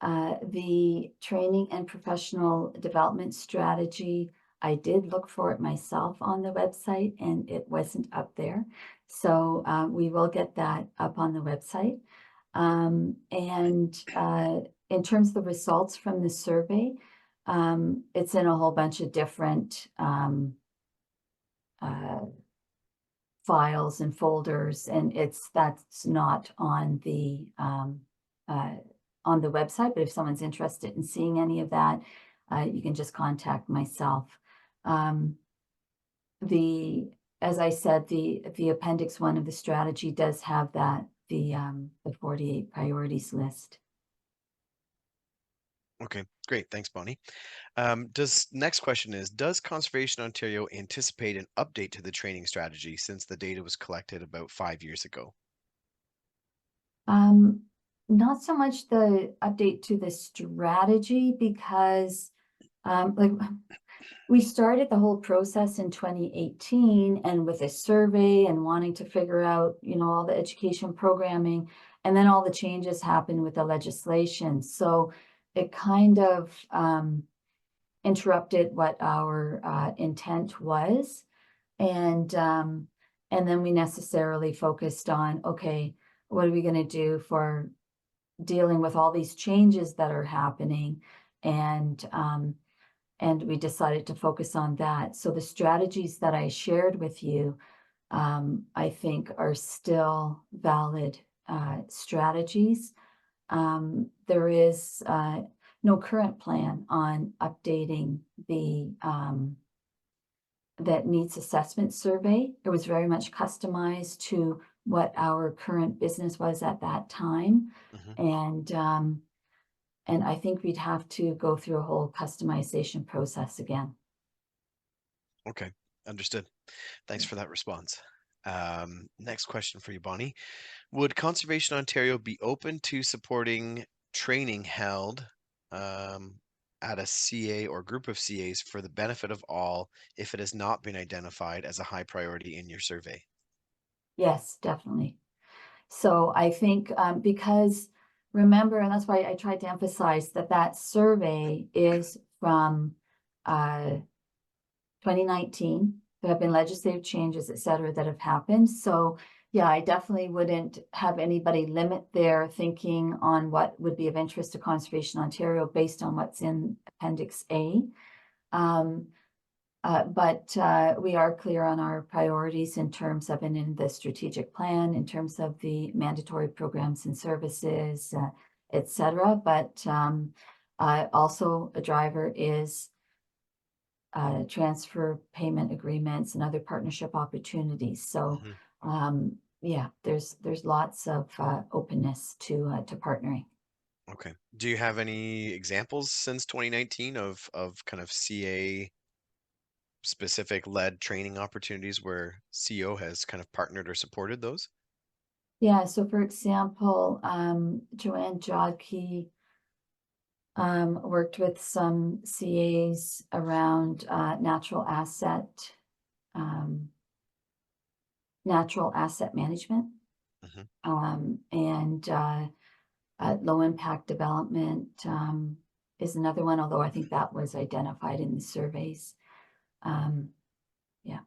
S3: The training and professional development strategy, I did look for it myself on the website and it wasn't up there. So we will get that up on the website. And in terms of the results from the survey, it's in a whole bunch of different files and folders, and that's not on the website, but if someone's interested in seeing any of that, you can just contact myself. As I said, the appendix 1 of the strategy does have that, the 48 priorities list.
S1: Okay, great. Thanks, Bonnie. Next question is, does Conservation Ontario anticipate an update to the training strategy since the data was collected about 5 years ago?
S3: Not so much the update to the strategy, because We started the whole process in 2018 and with a survey and wanting to figure out, all the education programming, and then all the changes happened with the legislation. So it kind of interrupted what our intent was. And then we necessarily focused on, okay, what are we going to do for dealing with all these changes that are happening? And we decided to focus on that. So the strategies that I shared with you, I think are still valid strategies. There is no current plan on updating the that needs assessment survey. It was very much customized to what our current business was at that time.
S1: Mhm.
S3: And I think we'd have to go through a whole customization process again.
S1: Okay, understood. Thanks for that response. Next question for you, Bonnie. Would Conservation Ontario be open to supporting training held at a CA or group of CAs for the benefit of all if it has not been identified as a high priority in your survey?
S3: Yes, definitely. So I think because remember, and that's why I tried to emphasize that survey is from 2019. There have been legislative changes, et cetera, that have happened. So yeah, I definitely wouldn't have anybody limit their thinking on what would be of interest to Conservation Ontario based on what's in Appendix A. But we are clear on our priorities in terms of in the strategic plan, in terms of the mandatory programs and services, et cetera. But also a driver is transfer payment agreements and other partnership opportunities. So yeah, there's lots of openness to partnering.
S1: Okay. Do you have any examples since 2019 of kind of CA specific led training opportunities where CO has kind of partnered or supported those?
S3: Yeah, so for example, Joanne Jodke worked with some CAs around um, natural asset management,
S1: Hmm.
S3: and low impact development is another one, although I think that was identified in the surveys. Yeah.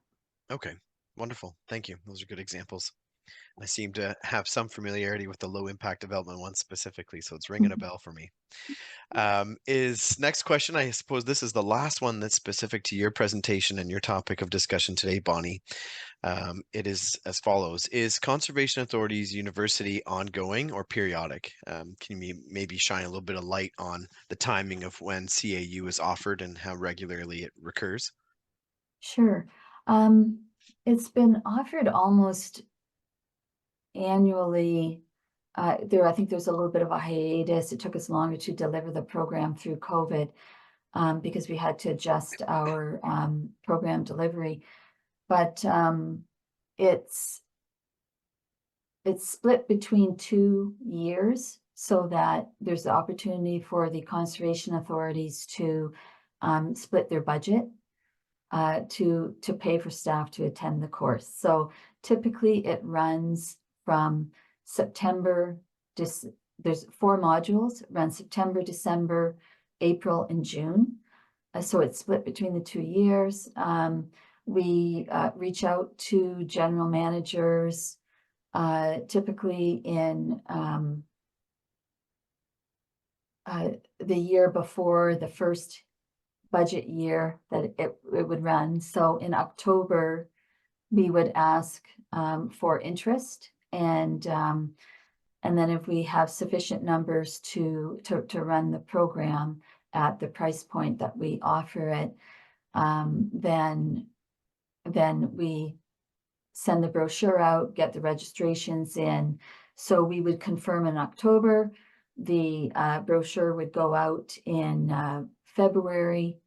S1: Okay, wonderful. Thank you. Those are good examples. I seem to have some familiarity with the low impact development one specifically, so it's ringing a bell for me. Is next question, I suppose this is the last one that's specific to your presentation and your topic of discussion today, Bonnie. It is as follows. Is Conservation Authority's university ongoing or periodic? Can you maybe shine a little bit of light on the timing of when CAU is offered and how regularly it recurs?
S3: Sure. It's been offered almost annually. I think there's a little bit of a hiatus. It took us longer to deliver the program through COVID because we had to adjust our program delivery. But it's split between 2 years so that there's the opportunity for the conservation authorities to split their budget to pay for staff to attend the course. So typically it runs from September, there's 4 modules, run September, December, April, and June. So it's split between the 2 years. We reach out to general managers typically in the year before the first budget year that it would run. So in October, we would ask for interest, and then if we have sufficient numbers to run the program at the price point that we offer it, then we send the brochure out, get the registrations in. So we would confirm in October. The brochure would go out in February,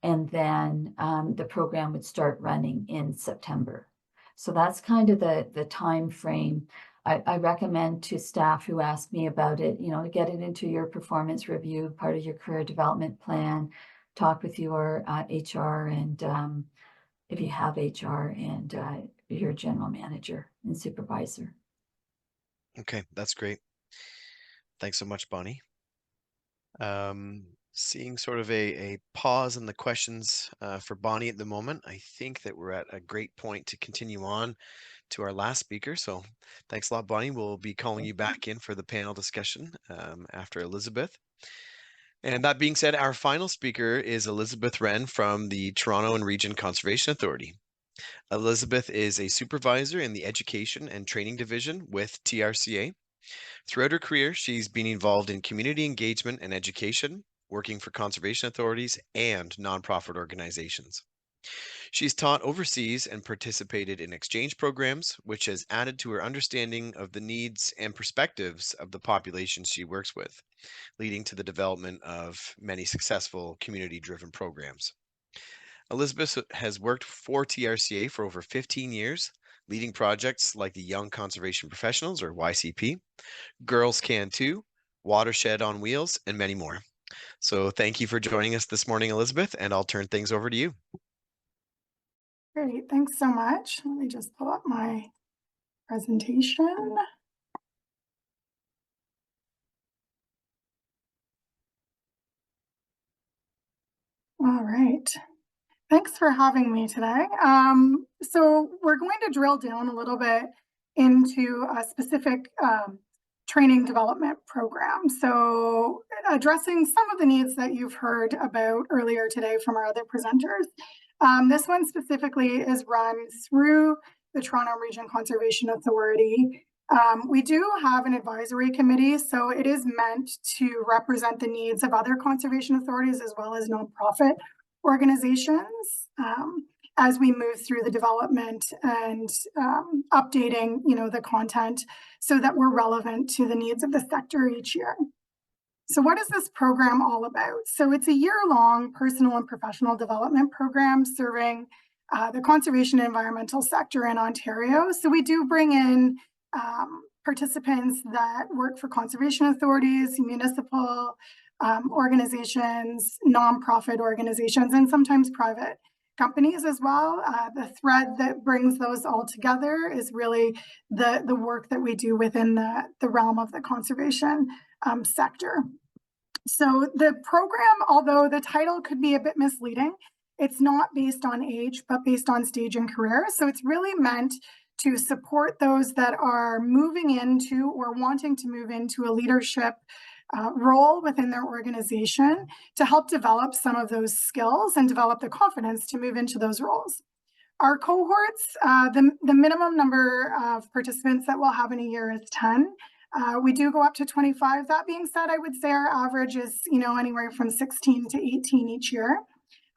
S3: and then the program would start running in September. So that's kind of the time frame. I recommend to staff who ask me about it, to get it into your performance review, part of your career development plan, talk with your HR and if you have HR and your general manager and supervisor.
S1: Okay, that's great. Thanks so much, Bonnie. Seeing sort of a pause in the questions for Bonnie at the moment, I think that we're at a great point to continue on to our last speaker. So thanks a lot, Bonnie. We'll be calling you back in for the panel discussion after Elizabeth. And that being said, our final speaker is Elizabeth Wren from the Toronto and Region Conservation Authority. Elizabeth is a supervisor in the Education and Training Division with TRCA. Throughout her career, she's been involved in community engagement and education, working for conservation authorities and nonprofit organizations. She's taught overseas and participated in exchange programs, which has added to her understanding of the needs and perspectives of the populations she works with, leading to the development of many successful community-driven programs. Elizabeth has worked for TRCA for over 15 years, leading projects like the Young Conservation Professionals, or YCP, Girls Can Too, Watershed on Wheels, and many more. So thank you for joining us this morning, Elizabeth, and I'll turn things over to you.
S4: Great, thanks so much. Let me just pull up my presentation. All right. Thanks for having me today. So we're going to drill down a little bit into a specific training development program. So addressing some of the needs that you've heard about earlier today from our other presenters. This one specifically is run through the Toronto Region Conservation Authority. We do have an advisory committee, so it is meant to represent the needs of other conservation authorities as well as nonprofit organizations as we move through the development and updating, the content so that we're relevant to the needs of the sector each year. So what is this program all about? So it's a year-long personal and professional development program serving the conservation and environmental sector in Ontario. So we do bring in participants that work for conservation authorities, municipal organizations, nonprofit organizations, and sometimes private companies as well. The thread that brings those all together is really the work that we do within the realm of the conservation sector. So the program, although the title could be a bit misleading, it's not based on age, but based on stage and career. So it's really meant to support those that are moving into or wanting to move into a leadership role within their organization to help develop some of those skills and develop the confidence to move into those roles. Our cohorts, the minimum number of participants that we'll have in a year is 10. We do go up to 25. That being said, I would say our average is, anywhere from 16 to 18 each year.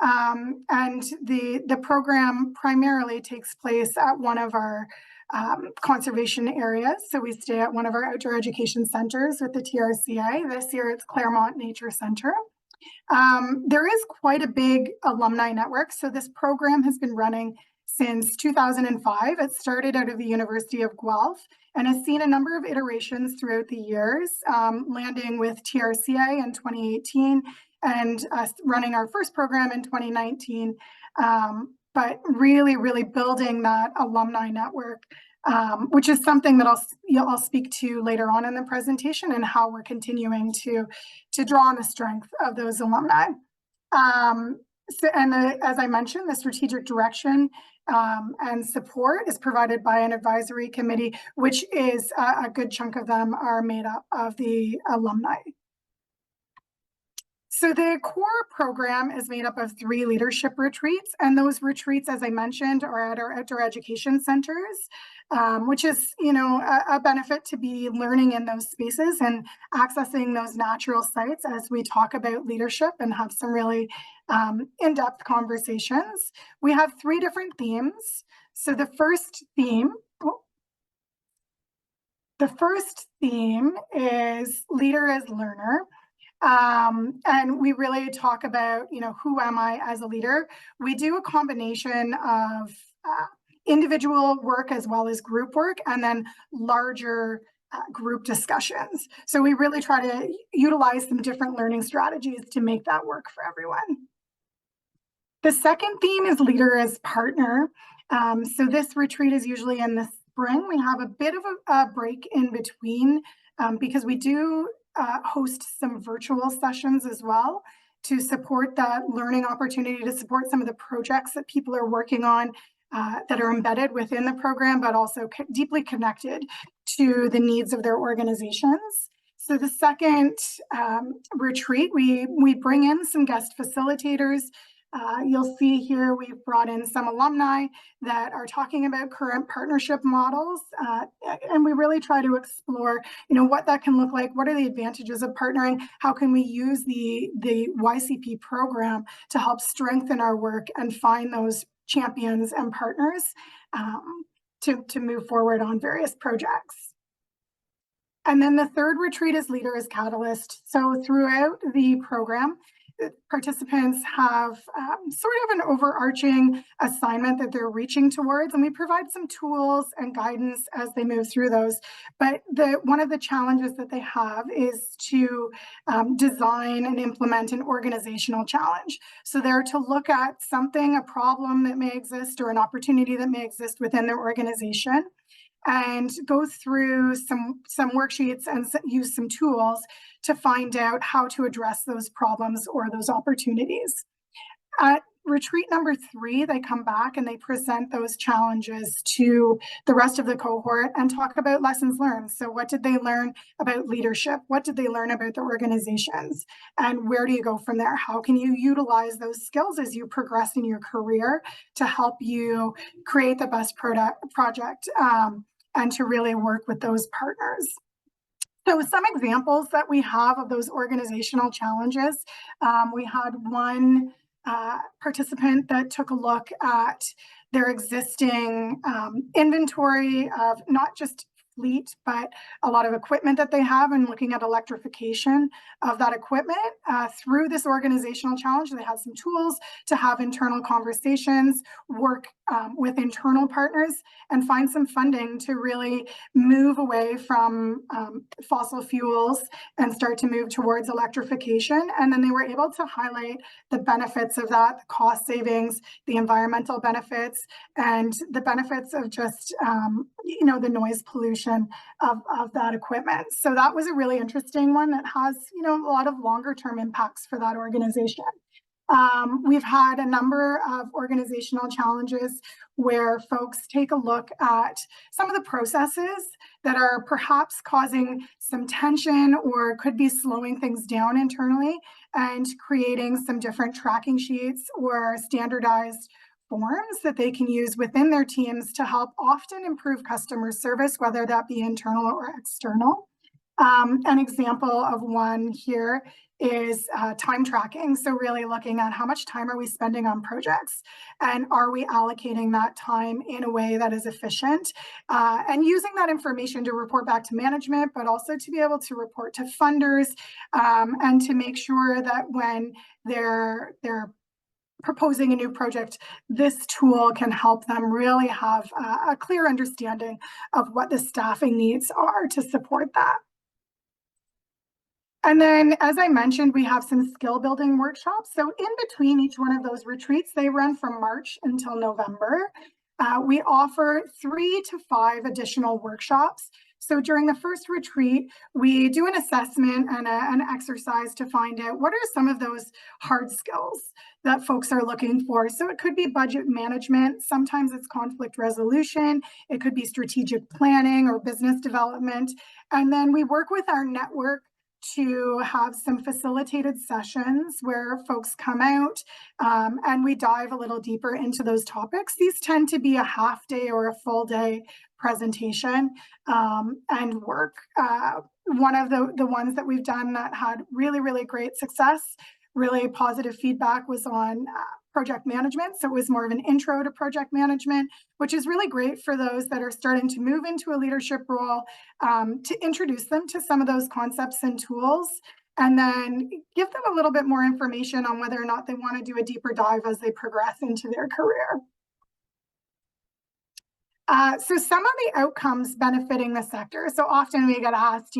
S4: And the program primarily takes place at one of our conservation areas. So we stay at one of our outdoor education centers with the TRCA. This year it's Claremont Nature Center. There is quite a big alumni network. So this program has been running since 2005. It started out of the University of Guelph and has seen a number of iterations throughout the years, landing with TRCA in 2018 and us running our first program in 2019. But really, really building that alumni network, which is something that I'll speak to later on in the presentation and how we're continuing to draw on the strength of those alumni. As I mentioned, the strategic direction and support is provided by an advisory committee, which is a good chunk of them are made up of the alumni. So the core program is made up of 3 leadership retreats, and those retreats, as I mentioned, are at our outdoor education centers, which is, a benefit to be learning in those spaces and accessing those natural sites as we talk about leadership and have some really in-depth conversations. We have 3 different themes. So the first theme is leader as learner. And we really talk about, who am I as a leader? We do a combination of individual work as well as group work, and then larger group discussions. So we really try to utilize some different learning strategies to make that work for everyone. The second theme is leader as partner. So this retreat is usually in the spring. We have a bit of a break in between because we do host some virtual sessions as well to support that learning opportunity, to support some of the projects that people are working on that are embedded within the program, but also deeply connected to the needs of their organizations. So the second retreat, we bring in some guest facilitators. You'll see here we've brought in some alumni that are talking about current partnership models, and we really try to explore, what that can look like. What are the advantages of partnering? How can we use the YCP program to help strengthen our work and find those champions and partners to move forward on various projects? And then the third retreat is Leader as Catalyst. So throughout the program, participants have sort of an overarching assignment that they're reaching towards, and we provide some tools and guidance as they move through those. But one of the challenges that they have is to design and implement an organizational challenge. So they're to look at something, a problem that may exist or an opportunity that may exist within their organization, and go through some worksheets and use some tools to find out how to address those problems or those opportunities. At retreat number 3, they come back and they present those challenges to the rest of the cohort and talk about lessons learned. So what did they learn about leadership? What did they learn about their organizations? And where do you go from there? How can you utilize those skills as you progress in your career to help you create the best project and to really work with those partners? So some examples that we have of those organizational challenges, we had one participant that took a look at their existing inventory of not just fleet, but a lot of equipment that they have, and looking at electrification of that equipment. Through this organizational challenge, they had some tools to have internal conversations, work with internal partners, and find some funding to really move away from fossil fuels and start to move towards electrification. And then they were able to highlight the benefits of that, the cost savings, the environmental benefits, and the benefits of just, the noise pollution of that equipment. So that was a really interesting one that has, a lot of longer term impacts for that organization. We've had a number of organizational challenges where folks take a look at some of the processes that are perhaps causing some tension or could be slowing things down internally, and creating some different tracking sheets or standardized forms that they can use within their teams to help often improve customer service, whether that be internal or external. An example of one here is time tracking. So really looking at how much time are we spending on projects, and are we allocating that time in a way that is efficient, and using that information to report back to management, but also to be able to report to funders, and to make sure that when they're proposing a new project, this tool can help them really have a clear understanding of what the staffing needs are to support that. And then, as I mentioned, we have some skill building workshops. So in between each one of those retreats, they run from March until November. We offer 3 to 5 additional workshops. So during the first retreat, we do an assessment and an exercise to find out what are some of those hard skills that folks are looking for. So it could be budget management, sometimes it's conflict resolution, it could be strategic planning or business development. And then we work with our network to have some facilitated sessions where folks come out and we dive a little deeper into those topics. These tend to be a half day or a full day presentation and work. One of the ones that we've done that had really, really great success, really positive feedback, was on project management. So it was more of an intro to project management, which is really great for those that are starting to move into a leadership role, to introduce them to some of those concepts and tools, and then give them a little bit more information on whether or not they want to do a deeper dive as they progress into their career. So some of the outcomes benefiting the sector. So often we get asked,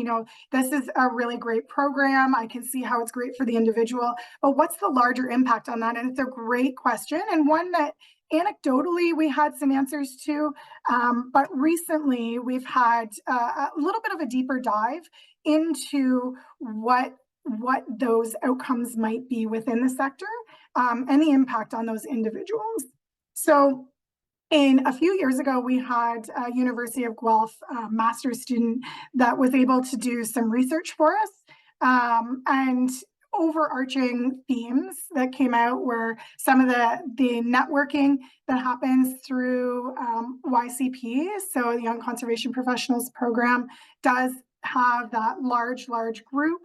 S4: this is a really great program. I can see how it's great for the individual, but what's the larger impact on that? And it's a great question, and one that anecdotally we had some answers to, but recently we've had a little bit of a deeper dive into what those outcomes might be within the sector, and the impact on those individuals. So a few years ago, we had a University of Guelph master's student that was able to do some research for us. And overarching themes that came out were some of the networking that happens through YCP. So the Young Conservation Professionals Program does have that large group.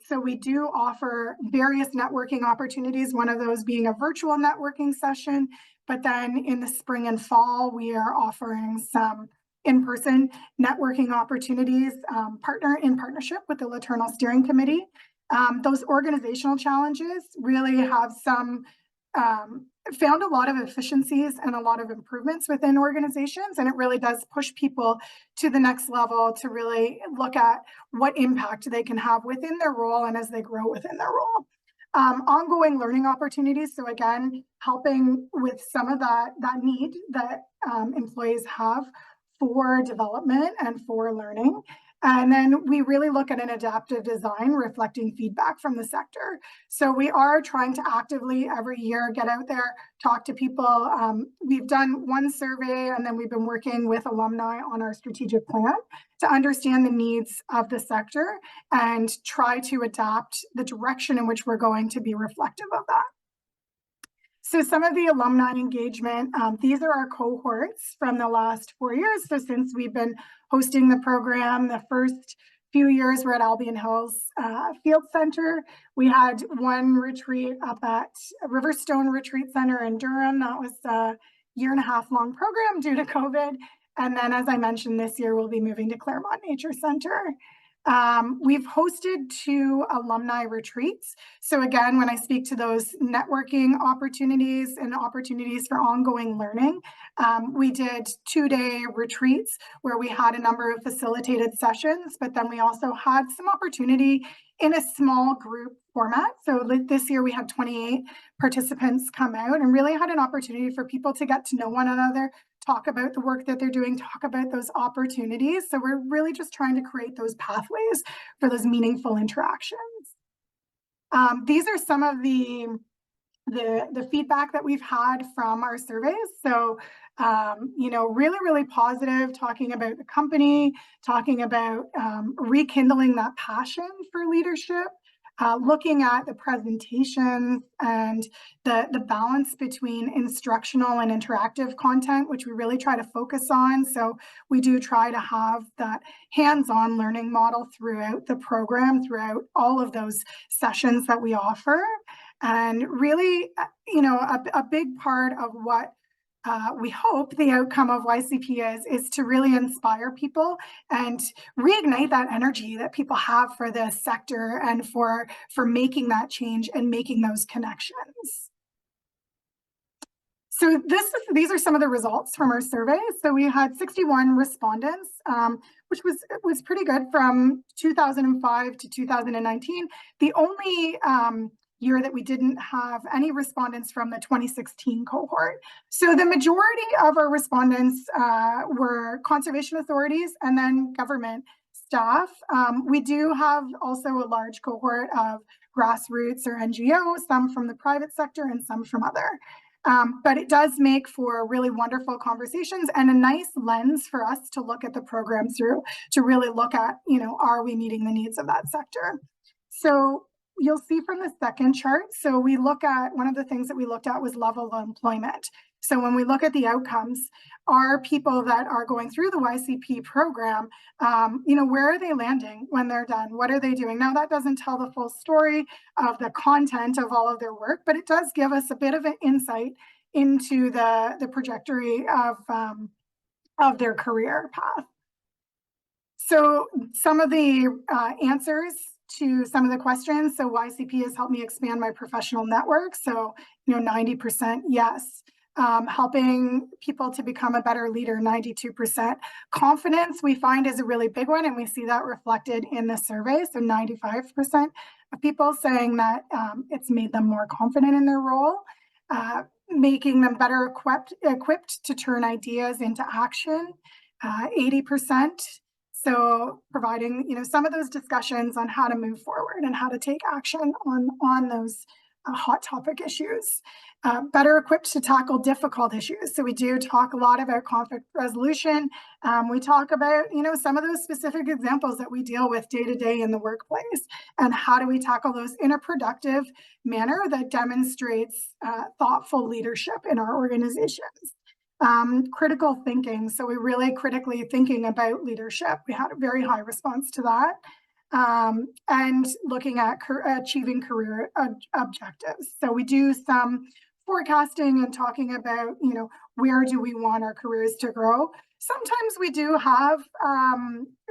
S4: So we do offer various networking opportunities, one of those being a virtual networking session. But then in the spring and fall, we are offering some in-person networking opportunities, in partnership with the Latornell Steering Committee. Those organizational challenges really have found a lot of efficiencies and a lot of improvements within organizations, and it really does push people to the next level to really look at what impact they can have within their role and as they grow within their role. Ongoing learning opportunities. So again, helping with some of that need that employees have for development and for learning. And then we really look at an adaptive design reflecting feedback from the sector. So we are trying to actively every year get out there, talk to people. We've done one survey, and then we've been working with alumni on our strategic plan to understand the needs of the sector and try to adapt the direction in which we're going to be reflective of that. So some of the alumni engagement, these are our cohorts from the last 4 years. So since we've been hosting the program, the first few years were at Albion Hills Field Center. We had one retreat up at Riverstone Retreat Center in Durham. That was a 1.5-year long program due to COVID. And then, as I mentioned, this year we'll be moving to Claremont Nature Center. We've hosted 2 alumni retreats. So again, when I speak to those networking opportunities and opportunities for ongoing learning, we did 2-day retreats where we had a number of facilitated sessions, but then we also had some opportunity in a small group format. So this year we had 28 participants come out and really had an opportunity for people to get to know one another, talk about the work that they're doing, talk about those opportunities. So we're really just trying to create those pathways for those meaningful interactions. These are some of the feedback that we've had from our surveys. So, really positive, talking about the company, talking about rekindling that passion for leadership, looking at the presentations and the balance between instructional and interactive content, which we really try to focus on. So we do try to have that hands-on learning model throughout the program, throughout all of those sessions that we offer. And really, a big part of what we hope the outcome of YCP is to really inspire people and reignite that energy that people have for the sector and for making that change and making those connections. So these are some of the results from our survey. So we had 61 respondents, which was pretty good from 2005 to 2019. The only year that we didn't have any respondents from the 2016 cohort. So the majority of our respondents were conservation authorities and then government staff. We do have also a large cohort of grassroots or NGOs, some from the private sector and some from other. But it does make for really wonderful conversations and a nice lens for us to look at the program through, to really look at, are we meeting the needs of that sector? So you'll see from the second chart, so we look at, one of the things that we looked at was level of employment. So when we look at the outcomes, are people that are going through the YCP program, where are they landing when they're done? What are they doing? Now, that doesn't tell the full story of the content of all of their work, but it does give us a bit of an insight into the trajectory of their career path. So some of the answers to some of the questions. So YCP has helped me expand my professional network. So, 90% yes. helping people to become a better leader, 92%. Confidence, we find, is a really big one, and we see that reflected in the survey. So 95% of people saying that it's made them more confident in their role, making them better equipped to turn ideas into action, 80%. So providing, some of those discussions on how to move forward and how to take action on those hot topic issues. Better equipped to tackle difficult issues. So we do talk a lot about conflict resolution. We talk about, some of those specific examples that we deal with day to day in the workplace, and how do we tackle those in a productive manner that demonstrates thoughtful leadership in our organizations. Critical thinking. So we're really critically thinking about leadership. We had a very high response to that. And looking at achieving career objectives. So we do some forecasting and talking about, where do we want our careers to grow? Sometimes we do have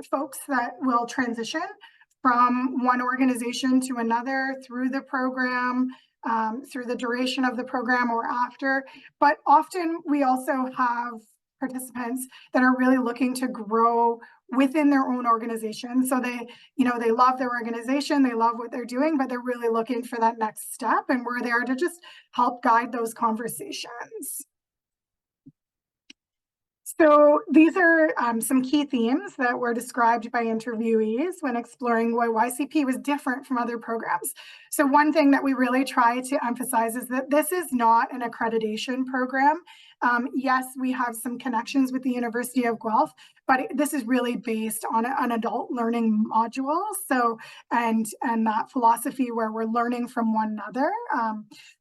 S4: folks that will transition from one organization to another through the program, through the duration of the program or after. But often we also have participants that are really looking to grow within their own organization. So they love their organization, they love what they're doing, but they're really looking for that next step, and we're there to just help guide those conversations. So these are some key themes that were described by interviewees when exploring why YCP was different from other programs. So one thing that we really try to emphasize is that this is not an accreditation program. Yes, we have some connections with the University of Guelph, but this is really based on an adult learning module. So, and that philosophy where we're learning from one another.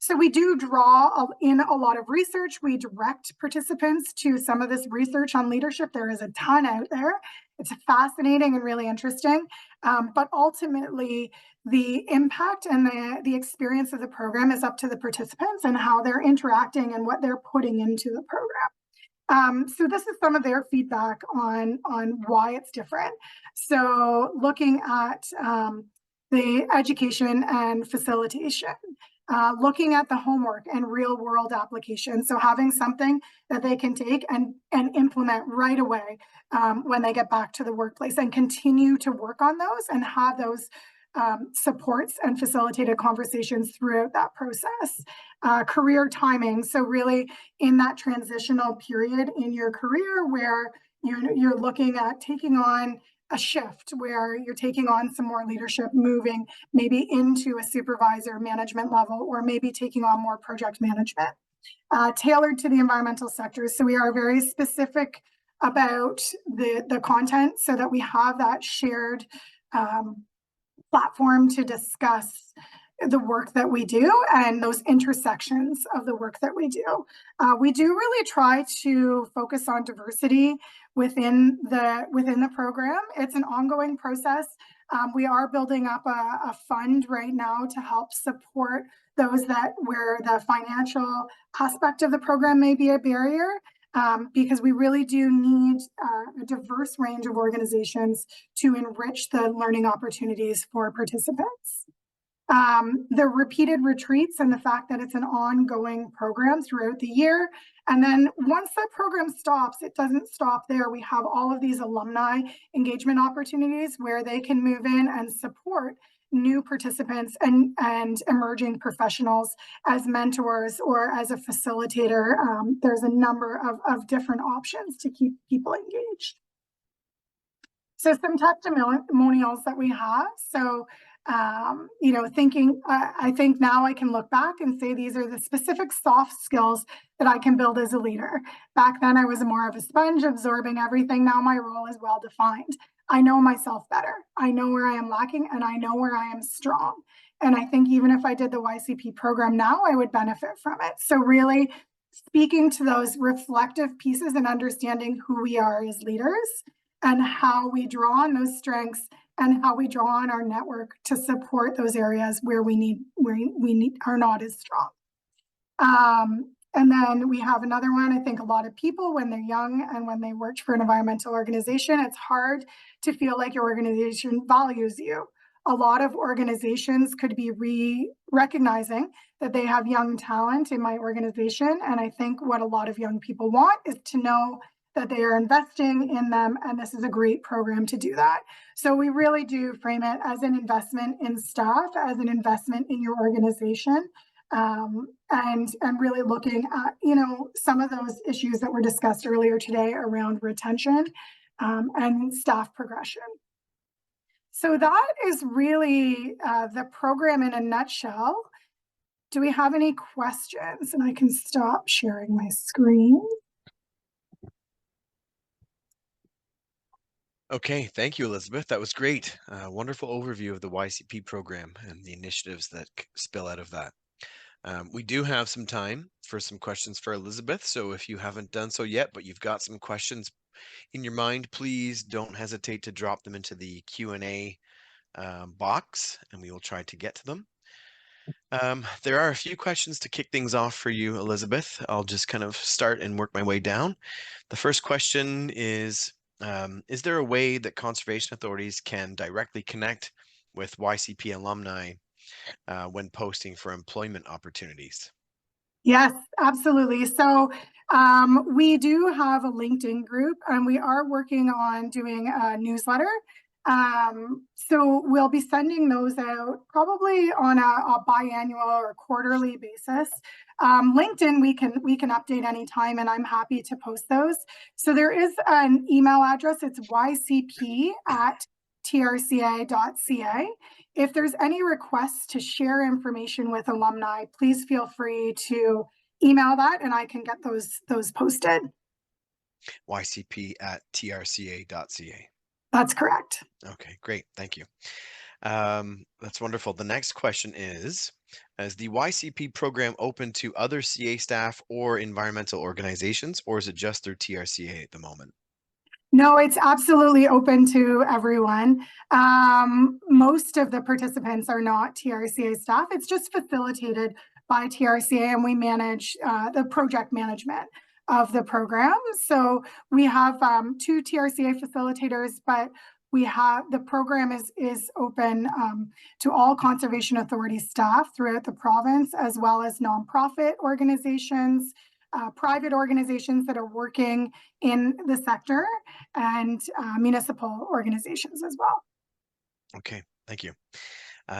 S4: So we do draw in a lot of research. We direct participants to some of this research on leadership. There is a ton out there. It's fascinating and really interesting. But ultimately, the impact and the experience of the program is up to the participants and how they're interacting and what they're putting into the program. So this is some of their feedback on why it's different. So looking at the education and facilitation, looking at the homework and real world application. So having something that they can take and implement right away when they get back to the workplace, and continue to work on those and have those supports and facilitated conversations throughout that process. Career timing. So really in that transitional period in your career where you're looking at taking on a shift, where you're taking on some more leadership, moving maybe into a supervisor management level, or maybe taking on more project management. Tailored to the environmental sectors. So we are very specific about the content so that we have that shared platform to discuss the work that we do and those intersections of the work that we do. We do really try to focus on diversity within the program. It's an ongoing process. We are building up a fund right now to help support those where the financial aspect of the program may be a barrier, because we really do need a diverse range of organizations to enrich the learning opportunities for participants. The repeated retreats and the fact that it's an ongoing program throughout the year. And then once that program stops, it doesn't stop there. We have all of these alumni engagement opportunities where they can move in and support new participants and emerging professionals as mentors or as a facilitator. There's a number of different options to keep people engaged. So some testimonials that we have. So I think now I can look back and say these are the specific soft skills that I can build as a leader. Back then I was more of a sponge absorbing everything. Now my role is well defined. I know myself better. I know where I am lacking and I know where I am strong. And I think even if I did the YCP program now, I would benefit from it. So really speaking to those reflective pieces and understanding who we are as leaders and how we draw on those strengths and how we draw on our network to support those areas where we are not as strong. And then we have another one. I think a lot of people, when they're young and when they work for an environmental organization, it's hard to feel like your organization values you. a lot of organizations could be recognizing that they have young talent in my organization. And I think what a lot of young people want is to know that they are investing in them, and this is a great program to do that. So we really do frame it as an investment in staff, as an investment in your organization, and really looking at, you know, some of those issues that were discussed earlier today around retention and staff progression. So that is really the program in a nutshell. Do we have any questions? And I can stop sharing my screen.
S1: Okay, thank you, Elizabeth. That was great. Wonderful overview of the YCP program and the initiatives that spill out of that. We do have some time for some questions for Elizabeth. So if you haven't done so yet, but you've got some questions in your mind, please don't hesitate to drop them into the Q&A box, and we will try to get to them. There are a few questions to kick things off for you, Elizabeth. I'll just kind of start and work my way down. The first question is there a way that conservation authorities can directly connect with YCP alumni when posting for employment opportunities?
S4: Yes, absolutely. So we do have a LinkedIn group, and we are working on doing a newsletter. So we'll be sending those out probably on a biannual or quarterly basis. LinkedIn, we can update anytime, and I'm happy to post those. So there is an email address. It's ycp@trca.ca. If there's any requests to share information with alumni, please feel free to email that, and I can get those posted.
S1: ycp@trca.ca.
S4: That's correct.
S1: Okay, great. Thank you. That's wonderful. The next question is the YCP program open to other CA staff or environmental organizations, or is it just through TRCA at the moment?
S4: No, it's absolutely open to everyone. Most of the participants are not TRCA staff. It's just facilitated by TRCA, and we manage the project management of the program. So we have 2 TRCA facilitators, but the program is open to all conservation authority staff throughout the province, as well as nonprofit organizations, private organizations that are working in the sector, and municipal organizations as well.
S1: Okay, thank you.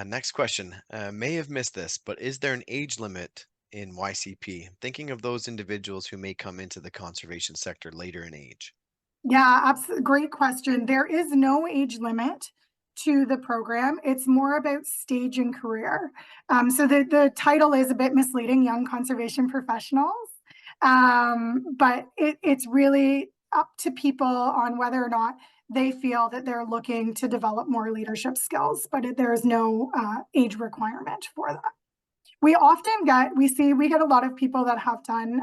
S1: Next question. May have missed this, but is there an age limit in YCP? Thinking of those individuals who may come into the conservation sector later in age.
S4: Yeah, absolutely. Great question. There is no age limit to the program. It's more about stage in career. So the title is a bit misleading, Young Conservation Professionals. But it's really up to people on whether or not they feel that they're looking to develop more leadership skills, but there is no age requirement for that. We get a lot of people that have done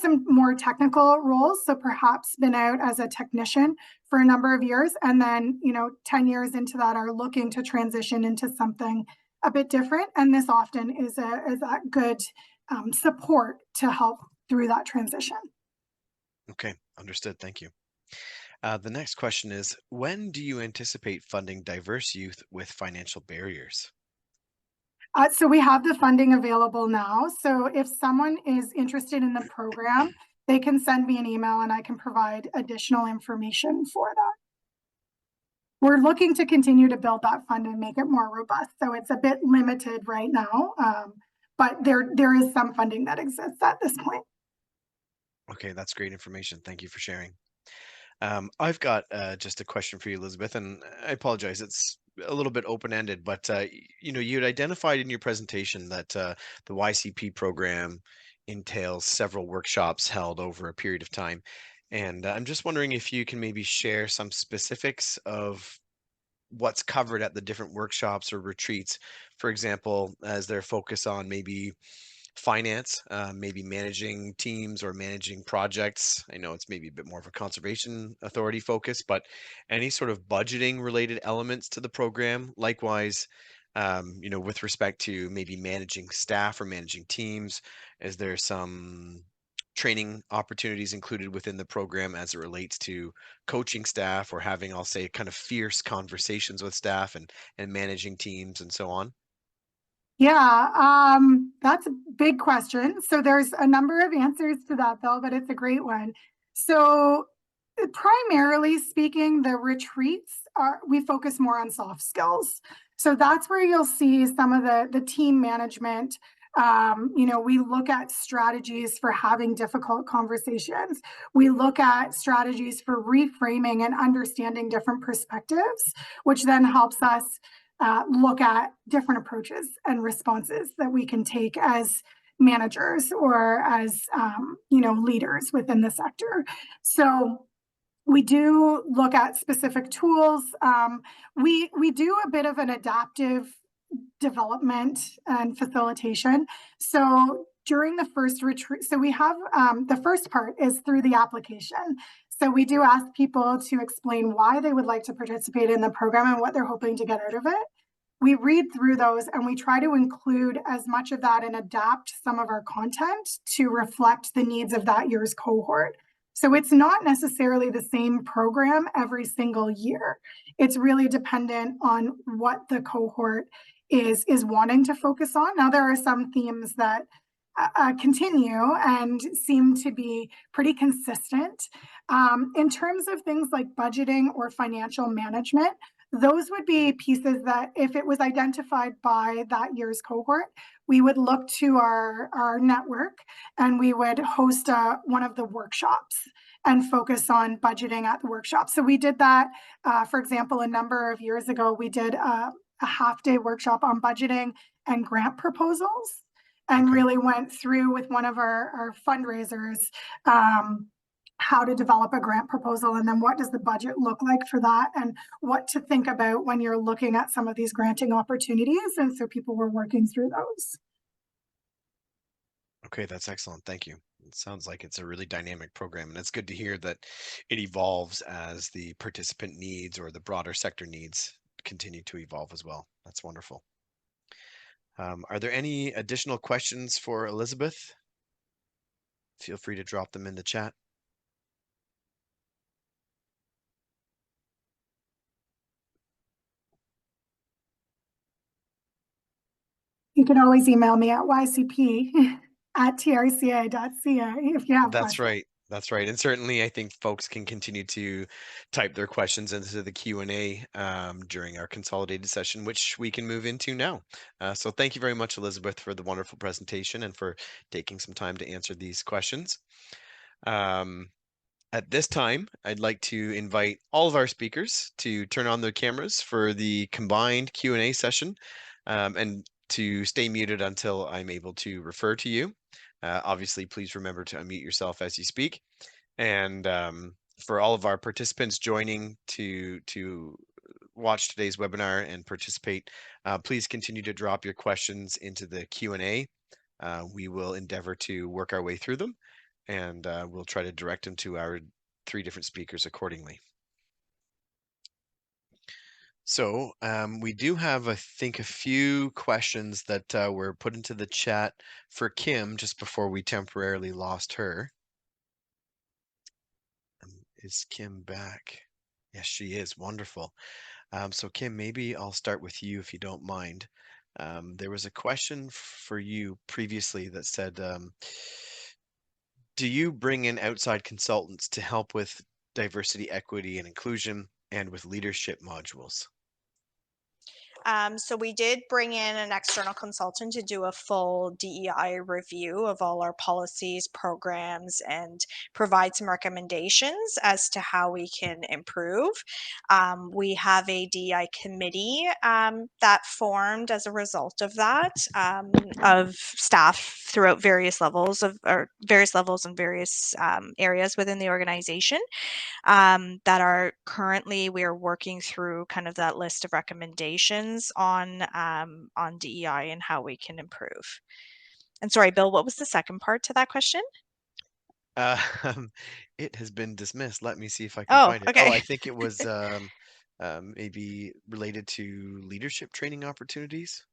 S4: some more technical roles, so perhaps been out as a technician for a number of years, and then 10 years into that are looking to transition into something a bit different, and this often is a good support to help through that transition.
S1: Okay, understood. Thank you. The next question is, when do you anticipate funding diverse youth with financial barriers?
S4: So we have the funding available now. So if someone is interested in the program, they can send me an email and I can provide additional information for that. We're looking to continue to build that fund and make it more robust. So it's a bit limited right now, but there is some funding that exists at this point.
S1: Okay, that's great information. Thank you for sharing. I've got just a question for you, Elizabeth, and I apologize. It's a little bit open-ended, but you had identified in your presentation that the YCP program entails several workshops held over a period of time. And I'm just wondering if you can maybe share some specifics of what's covered at the different workshops or retreats. For example, as their focus on maybe finance, maybe managing teams or managing projects. I know it's maybe a bit more of a conservation authority focus, but any sort of budgeting related elements to the program. Likewise, with respect to maybe managing staff or managing teams, is there some training opportunities included within the program as it relates to coaching staff or having, I'll say, kind of fierce conversations with staff and managing teams and so on?
S4: Yeah, that's a big question. So there's a number of answers to that, Bill, but it's a great one. So primarily speaking, the retreats we focus more on soft skills. So that's where you'll see some of the team management. We look at strategies for having difficult conversations. We look at strategies for reframing and understanding different perspectives, which then helps us look at different approaches and responses that we can take as managers or as leaders within the sector. So we do look at specific tools. We do a bit of an adaptive development and facilitation. So during the first retreat, so we have the first part is through the application. So we do ask people to explain why they would like to participate in the program and what they're hoping to get out of it. We read through those and we try to include as much of that and adapt some of our content to reflect the needs of that year's cohort. So it's not necessarily the same program every single year. It's really dependent on what the cohort is wanting to focus on. Now, there are some themes that continue and seem to be pretty consistent. In terms of things like budgeting or financial management, those would be pieces that if it was identified by that year's cohort, we would look to our network and we would host one of the workshops and focus on budgeting at the workshop. So we did that, for example, a number of years ago, we did a half-day workshop on budgeting and grant proposals and really went through with one of our fundraisers how to develop a grant proposal and then what does the budget look like for that and what to think about when you're looking at some of these granting opportunities. And so people were working through those.
S1: Okay, that's excellent. Thank you. It sounds like it's a really dynamic program, and it's good to hear that it evolves as the participant needs or the broader sector needs continue to evolve as well. That's wonderful. Are there any additional questions for Elizabeth? Feel free to drop them in the chat.
S4: You can always email me at ycp@trca.ca if you have
S1: That's
S4: questions.
S1: right. That's right. And certainly I think folks can continue to type their questions into the Q&A during our consolidated session, which we can move into now. So thank you very much, Elizabeth, for the wonderful presentation and for taking some time to answer these questions. At this time, I'd like to invite all of our speakers to turn on their cameras for the combined Q&A session and to stay muted until I'm able to refer to you. Obviously, please remember to unmute yourself as you speak. And for all of our participants joining to watch today's webinar and participate, please continue to drop your questions into the Q&A. We will endeavor to work our way through them, and we'll try to direct them to our 3 different speakers accordingly. So we do have, I think, a few questions that were put into the chat for Kim just before we temporarily lost her. Is Kim back? Yes, she is. Wonderful. So Kim, maybe I'll start with you if you don't mind. There was a question for you previously that said, do you bring in outside consultants to help with diversity, equity, and inclusion and with leadership modules?
S2: So we did bring in an external consultant to do a full DEI review of all our policies, programs, and provide some recommendations as to how we can improve. We have a DEI committee that formed as a result of that, of staff throughout various levels and various areas within the organization. That are currently we are working through kind of that list of recommendations on DEI and how we can improve. And sorry, Bill, what was the second part to that question?
S1: It has been dismissed. Let me see if I can find it.
S2: Okay.
S1: Oh, I think it was maybe related to leadership training opportunities.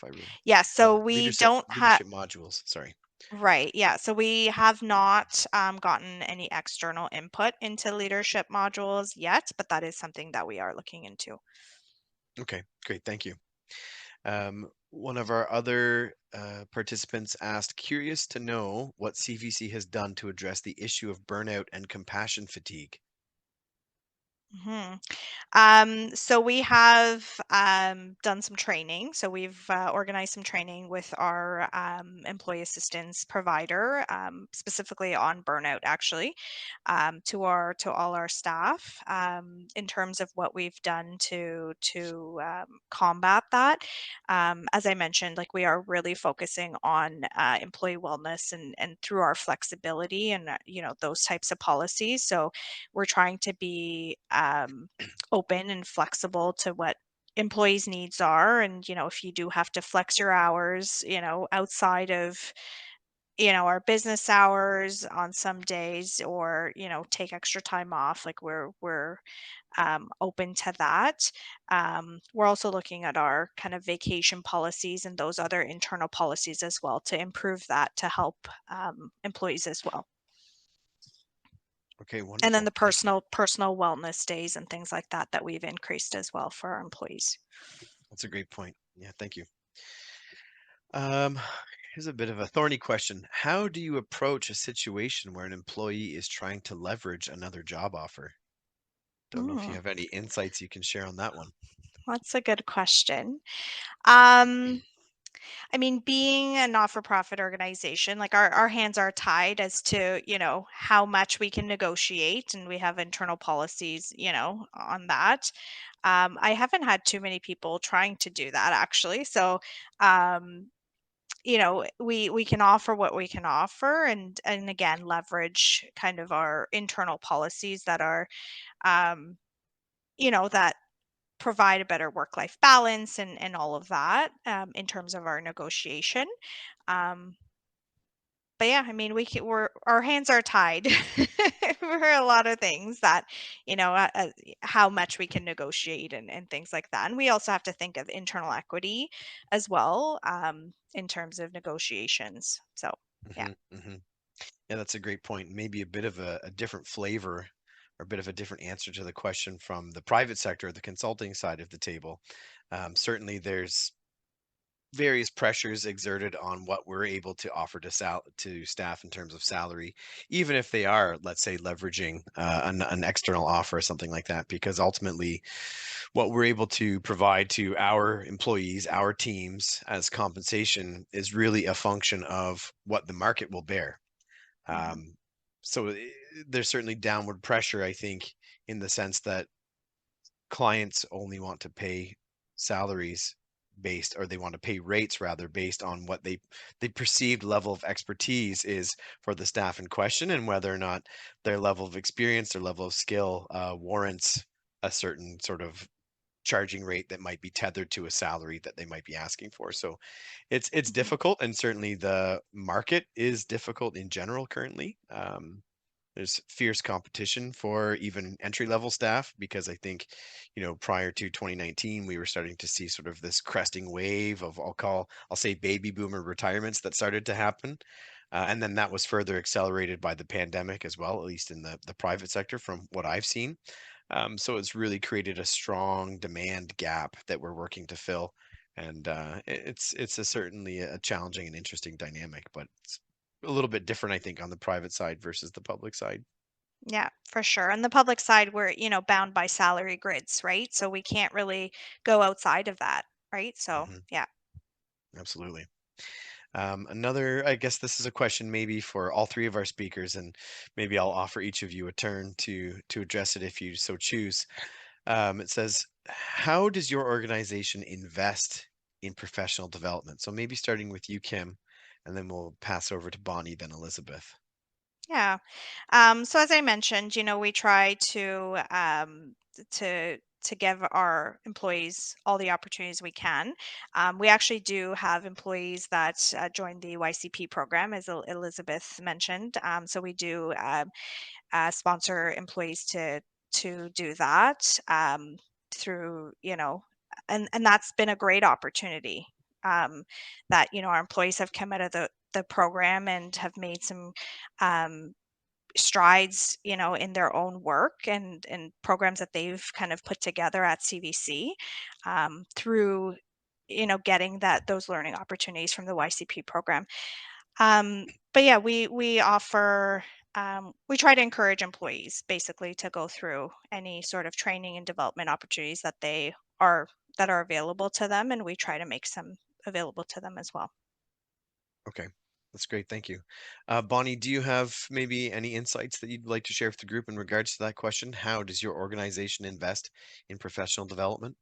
S1: If I
S2: Yeah, so we
S1: leadership
S2: don't have
S1: modules. Sorry.
S2: Right. Yeah. So we have not gotten any external input into leadership modules yet, but that is something that we are looking into.
S1: Okay, great. Thank you. One of our other participants asked, curious to know what CVC has done to address the issue of burnout and compassion fatigue.
S2: Mhm. So we have done some training. So we've organized some training with our employee assistance provider, specifically on burnout, actually, to all our staff, in terms of what we've done to combat that. As I mentioned, like we are really focusing on employee wellness and through our flexibility and those types of policies. So we're trying to be open and flexible to what employees' needs are. And, if you do have to flex your hours, outside of, our business hours on some days or, take extra time off, like we're open to that. We're also looking at our kind of vacation policies and those other internal policies as well to improve that to help employees as well.
S1: Okay,
S2: And then
S1: wonderful.
S2: the
S1: Thank you.
S2: personal wellness days and things like that we've increased as well for our employees.
S1: That's a great point. Yeah, thank you. Um, Here's a bit of a thorny question. How do you approach a situation where an employee is trying to leverage another job offer? Don't know if you
S2: Mm,
S1: have any insights you can share on that one.
S2: that's a good question. Um, I mean, being a not-for-profit organization, like our hands are tied as to, how much we can negotiate, and we have internal policies, on that. I haven't had too many people trying to do that actually. So, um, we can offer what we can offer and again leverage kind of our internal policies that are um, that provide a better work-life balance and all of that in terms of our negotiation. Um, but yeah, I mean, we're our hands are tied for a lot of things that, how much we can negotiate and things like that. And we also have to think of internal equity as well in terms of negotiations. So yeah.
S1: Hmm. Hmm. Yeah, that's a great point. Maybe a bit of a different flavor or a bit of a different answer to the question from the private sector, the consulting side of the table. Certainly, there's various pressures exerted on what we're able to offer to staff in terms of salary, even if they are, let's say, leveraging an external offer or something like that, because ultimately what we're able to provide to our employees, our teams as compensation is really a function of what the market will bear.
S2: Mhm.
S1: um, so there's certainly downward pressure, I think, in the sense that clients only want to pay salaries based, or they want to pay rates rather based on what the perceived level of expertise is for the staff in question, and whether or not their level of experience, their level of skill warrants a certain sort of charging rate that might be tethered to a salary that they might be asking for. So it's
S2: Mhm.
S1: difficult, and certainly the market is difficult in general currently. There's fierce competition for even entry level staff, because I think, prior to 2019, we were starting to see sort of this cresting wave of, I'll say baby boomer retirements that started to happen. And then that was further accelerated by the pandemic as well, at least in the private sector from what I've seen. So it's really created a strong demand gap that we're working to fill. And it's certainly a challenging and interesting dynamic, but it's a little bit different, I think, on the private side versus the public side.
S2: Yeah, for sure. On the public side, we're, bound by salary grids, right? So we can't really go outside of that, right? So,
S1: Hmm.
S2: yeah.
S1: Absolutely. Another, I guess this is a question maybe for all three of our speakers, and maybe I'll offer each of you a turn to address it if you so choose. It says, how does your organization invest in professional development? So maybe starting with you, Kim, and then we'll pass over to Bonnie, then Elizabeth.
S2: Yeah. So as I mentioned, we try to give our employees all the opportunities we can. We actually do have employees that join the YCP program, as Elizabeth mentioned. So we do sponsor employees to do that through, and that's been a great opportunity. That our employees have come out of the program and have made some strides, in their own work and programs that they've kind of put together at CVC through, getting those learning opportunities from the YCP program. But yeah, we offer. We try to encourage employees basically to go through any sort of training and development opportunities that are available to them, and we try to make some available to them as well.
S1: Okay, that's great. Thank you. Bonnie, do you have maybe any insights that you'd like to share with the group in regards to that question? How does your organization invest in professional development?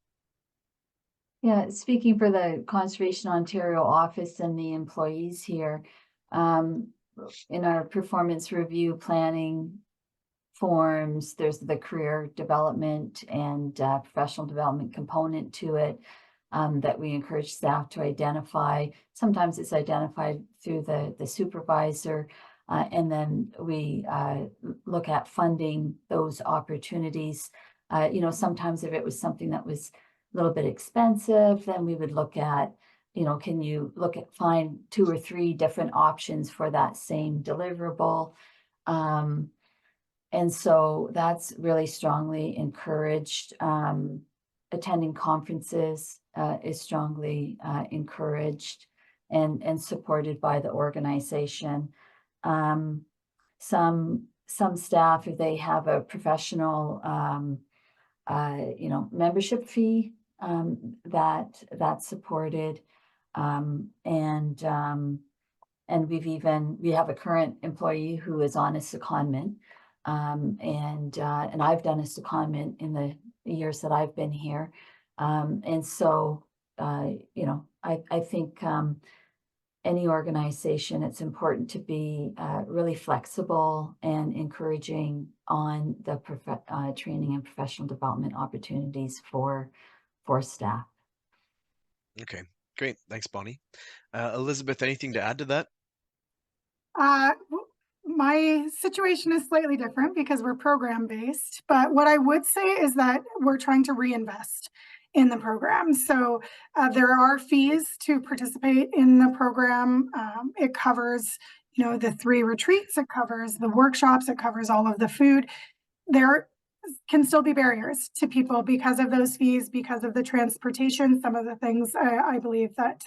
S3: Yeah, speaking for the Conservation Ontario office and the employees here, in our performance review planning forms, there's the career development and professional development component to it that we encourage staff to identify. Sometimes it's identified through the supervisor, and then we look at funding those opportunities. Sometimes if it was something that was a little bit expensive, then we would look at, can you find 2 or 3 different options for that same deliverable? And so that's really strongly encouraged. Attending conferences is strongly encouraged and supported by the organization. Some staff, if they have a professional, membership fee, that's supported. And we have a current employee who is on a secondment. And I've done a secondment in the years that I've been here. And so, I think any organization, it's important to be really flexible and encouraging on the training and professional development opportunities for staff.
S1: Okay, great. Thanks, Bonnie. Elizabeth, anything to add to that?
S4: My situation is slightly different because we're program based, but what I would say is that we're trying to reinvest in the program. So there are fees to participate in the program. It covers, the 3 retreats, it covers the workshops, it covers all of the food. There can still be barriers to people because of those fees, because of the transportation, some of the things I believe that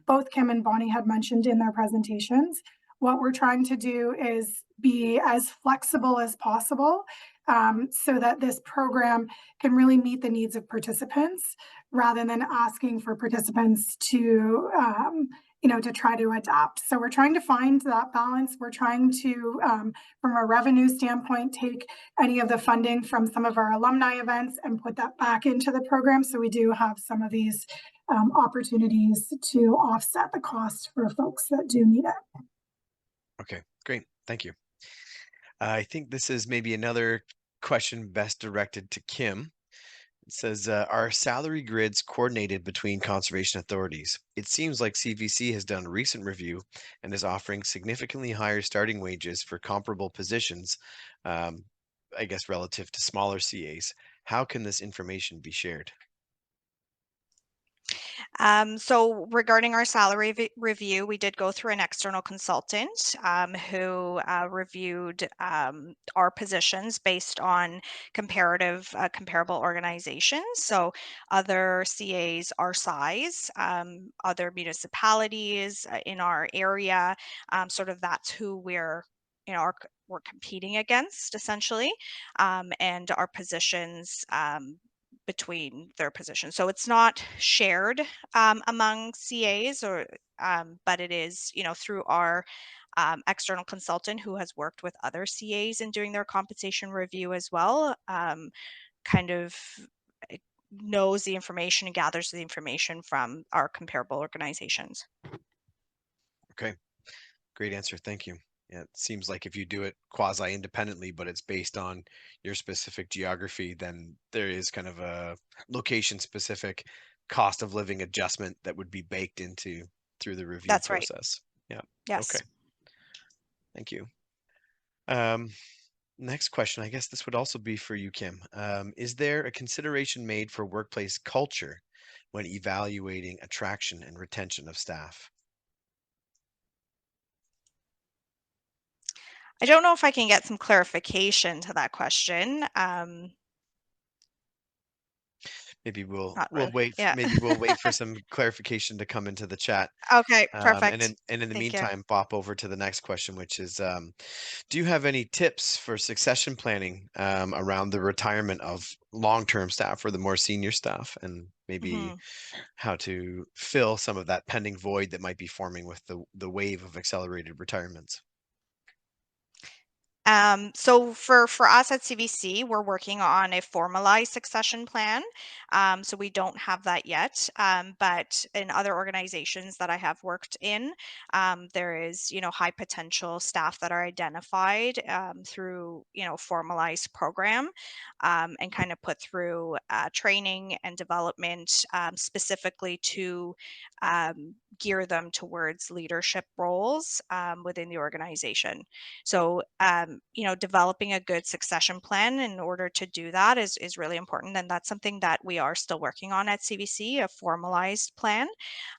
S4: both Kim and Bonnie had mentioned in their presentations. What we're trying to do is be as flexible as possible so that this program can really meet the needs of participants rather than asking for participants to, to try to adapt. So we're trying to find that balance. We're trying to, from a revenue standpoint, take any of the funding from some of our alumni events and put that back into the program. So we do have some of these opportunities to offset the cost for folks that do need it.
S1: Okay, great. Thank you. I think this is maybe another question best directed to Kim. It says, are salary grids coordinated between conservation authorities? It seems like CVC has done a recent review and is offering significantly higher starting wages for comparable positions, I guess relative to smaller CAs. How can this information be shared?
S2: So regarding our salary review, we did go through an external consultant who reviewed our positions based on comparable organizations. So other CAs our size, other municipalities in our area, sort of that's who we're competing against essentially, and our positions between their positions. So it's not shared among CAs, but it is, through our external consultant who has worked with other CAs in doing their compensation review as well, kind of knows the information and gathers the information from our comparable organizations.
S1: Okay, great answer. Thank you. Yeah, it seems like if you do it quasi independently, but it's based on your specific geography, then there is kind of a location specific cost of living adjustment that would be baked into through the review
S2: That's right.
S1: process. Yeah.
S2: Yes.
S1: Okay. Thank you. Next question, I guess this would also be for you, Kim. Is there a consideration made for workplace culture when evaluating attraction and retention of staff?
S2: I don't know if I can get some clarification to that question.
S1: Maybe we'll
S2: Not really.
S1: wait.
S2: Yeah.
S1: Maybe we'll wait for some clarification to come into the chat.
S2: Okay,
S1: And
S2: perfect.
S1: in the
S2: Thank you.
S1: meantime, pop over to the next question, which is, do you have any tips for succession planning around the retirement of long-term staff or the more senior staff, and maybe
S2: Mhm.
S1: how to fill some of that pending void that might be forming with the wave of accelerated retirements?
S2: So for us at CVC, we're working on a formalized succession plan. So we don't have that yet. But in other organizations that I have worked in, there is, high potential staff that are identified through, formalized program and kind of put through training and development specifically to gear them towards leadership roles within the organization. So, developing a good succession plan in order to do that is really important. And that's something that we are still working on at CVC, a formalized plan.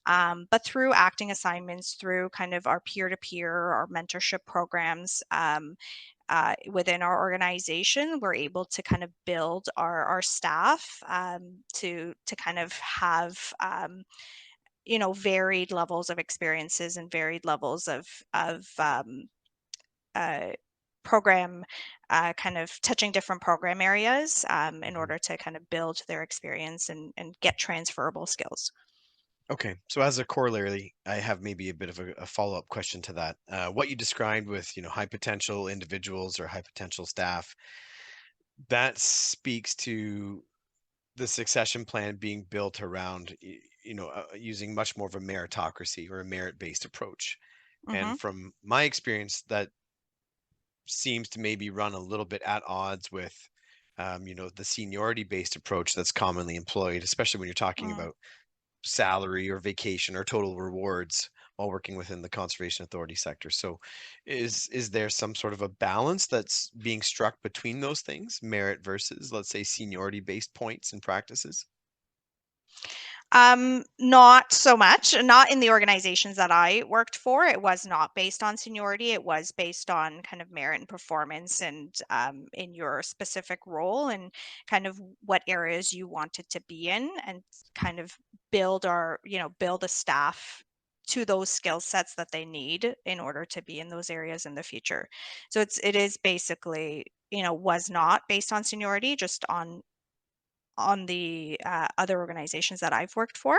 S2: But through acting assignments, through kind of our peer-to-peer, our mentorship programs, within our organization, we're able to kind of build our staff to kind of have varied levels of experiences and varied levels of uh, program, kind of touching different program areas in
S1: Mhm.
S2: order to kind of build their experience and get transferable skills.
S1: Okay, so as a corollary, I have maybe a bit of a follow-up question to that. What you described with, high potential individuals or high potential staff, that speaks to the succession plan being built around, using much more of a meritocracy or a merit-based approach.
S2: Hmm.
S1: And from my experience, that seems to maybe run a little bit at odds with, the seniority-based approach that's commonly employed, especially when you're talking
S2: Mm.
S1: about salary or vacation or total rewards while working within the conservation authority sector. So is there some sort of a balance that's being struck between those things, merit versus, let's say, seniority based points and practices?
S2: Not so much. Not in the organizations that I worked for. It was not based on seniority. It was based on kind of merit and performance and in your specific role and kind of what areas you wanted to be in and kind of build a staff to those skill sets that they need in order to be in those areas in the future. So it is basically, was not based on seniority, just on the other organizations that I've worked for.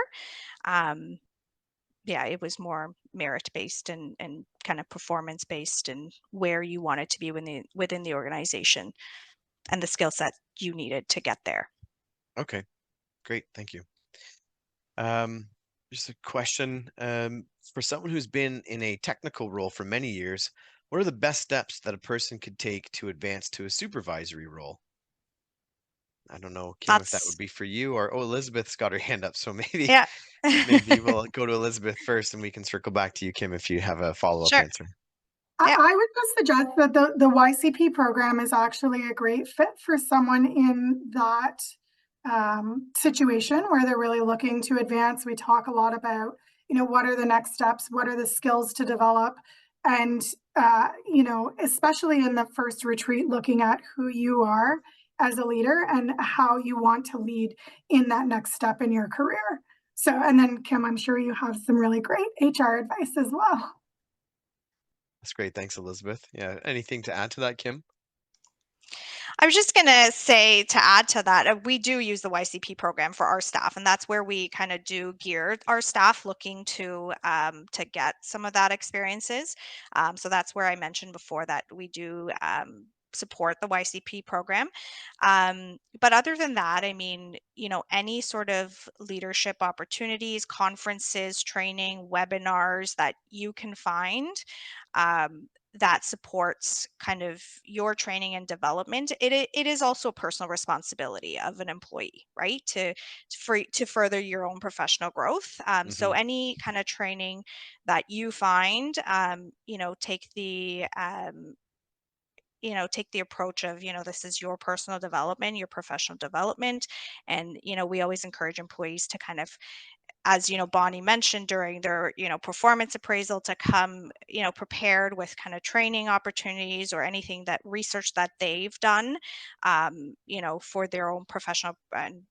S2: Um, yeah, it was more merit based and kind of performance based and where you wanted to be within the organization and the skill set you needed to get there.
S1: Okay, great, thank you. Just a question, for someone who's been in a technical role for many years, what are the best steps that a person could take to advance to a supervisory role? I don't know, Kim, if that would
S2: That's
S1: be for you, or Elizabeth's got her hand up, so maybe
S2: yeah.
S1: maybe we'll go to Elizabeth first, and we can circle back to you, Kim, if you have a follow-up
S2: Sure.
S1: answer.
S2: Yeah.
S4: I would just suggest that the YCP program is actually a great fit for someone in that situation where they're really looking to advance. We talk a lot about, what are the next steps? What are the skills to develop? And, especially in the first retreat, looking at who you are as a leader and how you want to lead in that next step in your career. So, and then Kim, I'm sure you have some really great HR advice as well.
S1: That's great. Thanks, Elizabeth. Yeah, anything to add to that, Kim?
S2: I was just going to say to add to that, we do use the YCP program for our staff, and that's where we kind of do gear our staff looking to get some of that experiences. So that's where I mentioned before that we do support the YCP program. But other than that, I mean, any sort of leadership opportunities, conferences, training, webinars that you can find. That supports kind of your training and development. It is also a personal responsibility of an employee, right? To further your own professional growth. So
S1: Hmm.
S2: any kind of training that you find, take take the approach of, this is your personal development, your professional development. And, we always encourage employees to kind of, as Bonnie mentioned during their performance appraisal, to come prepared with kind of training opportunities or anything that research that they've done for their own professional and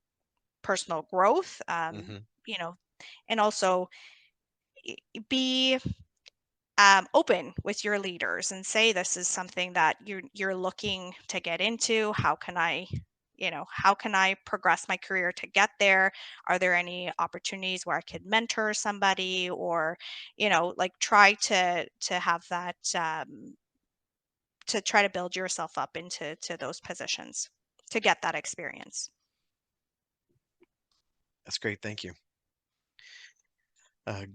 S2: personal growth,
S1: Mm-hmm.
S2: and also be open with your leaders and say, this is something that you're looking to get into. How can I progress my career to get there? Are there any opportunities where I could mentor somebody, or like try to have that, to try to build yourself up into those positions to get that experience.
S1: That's great. Thank you.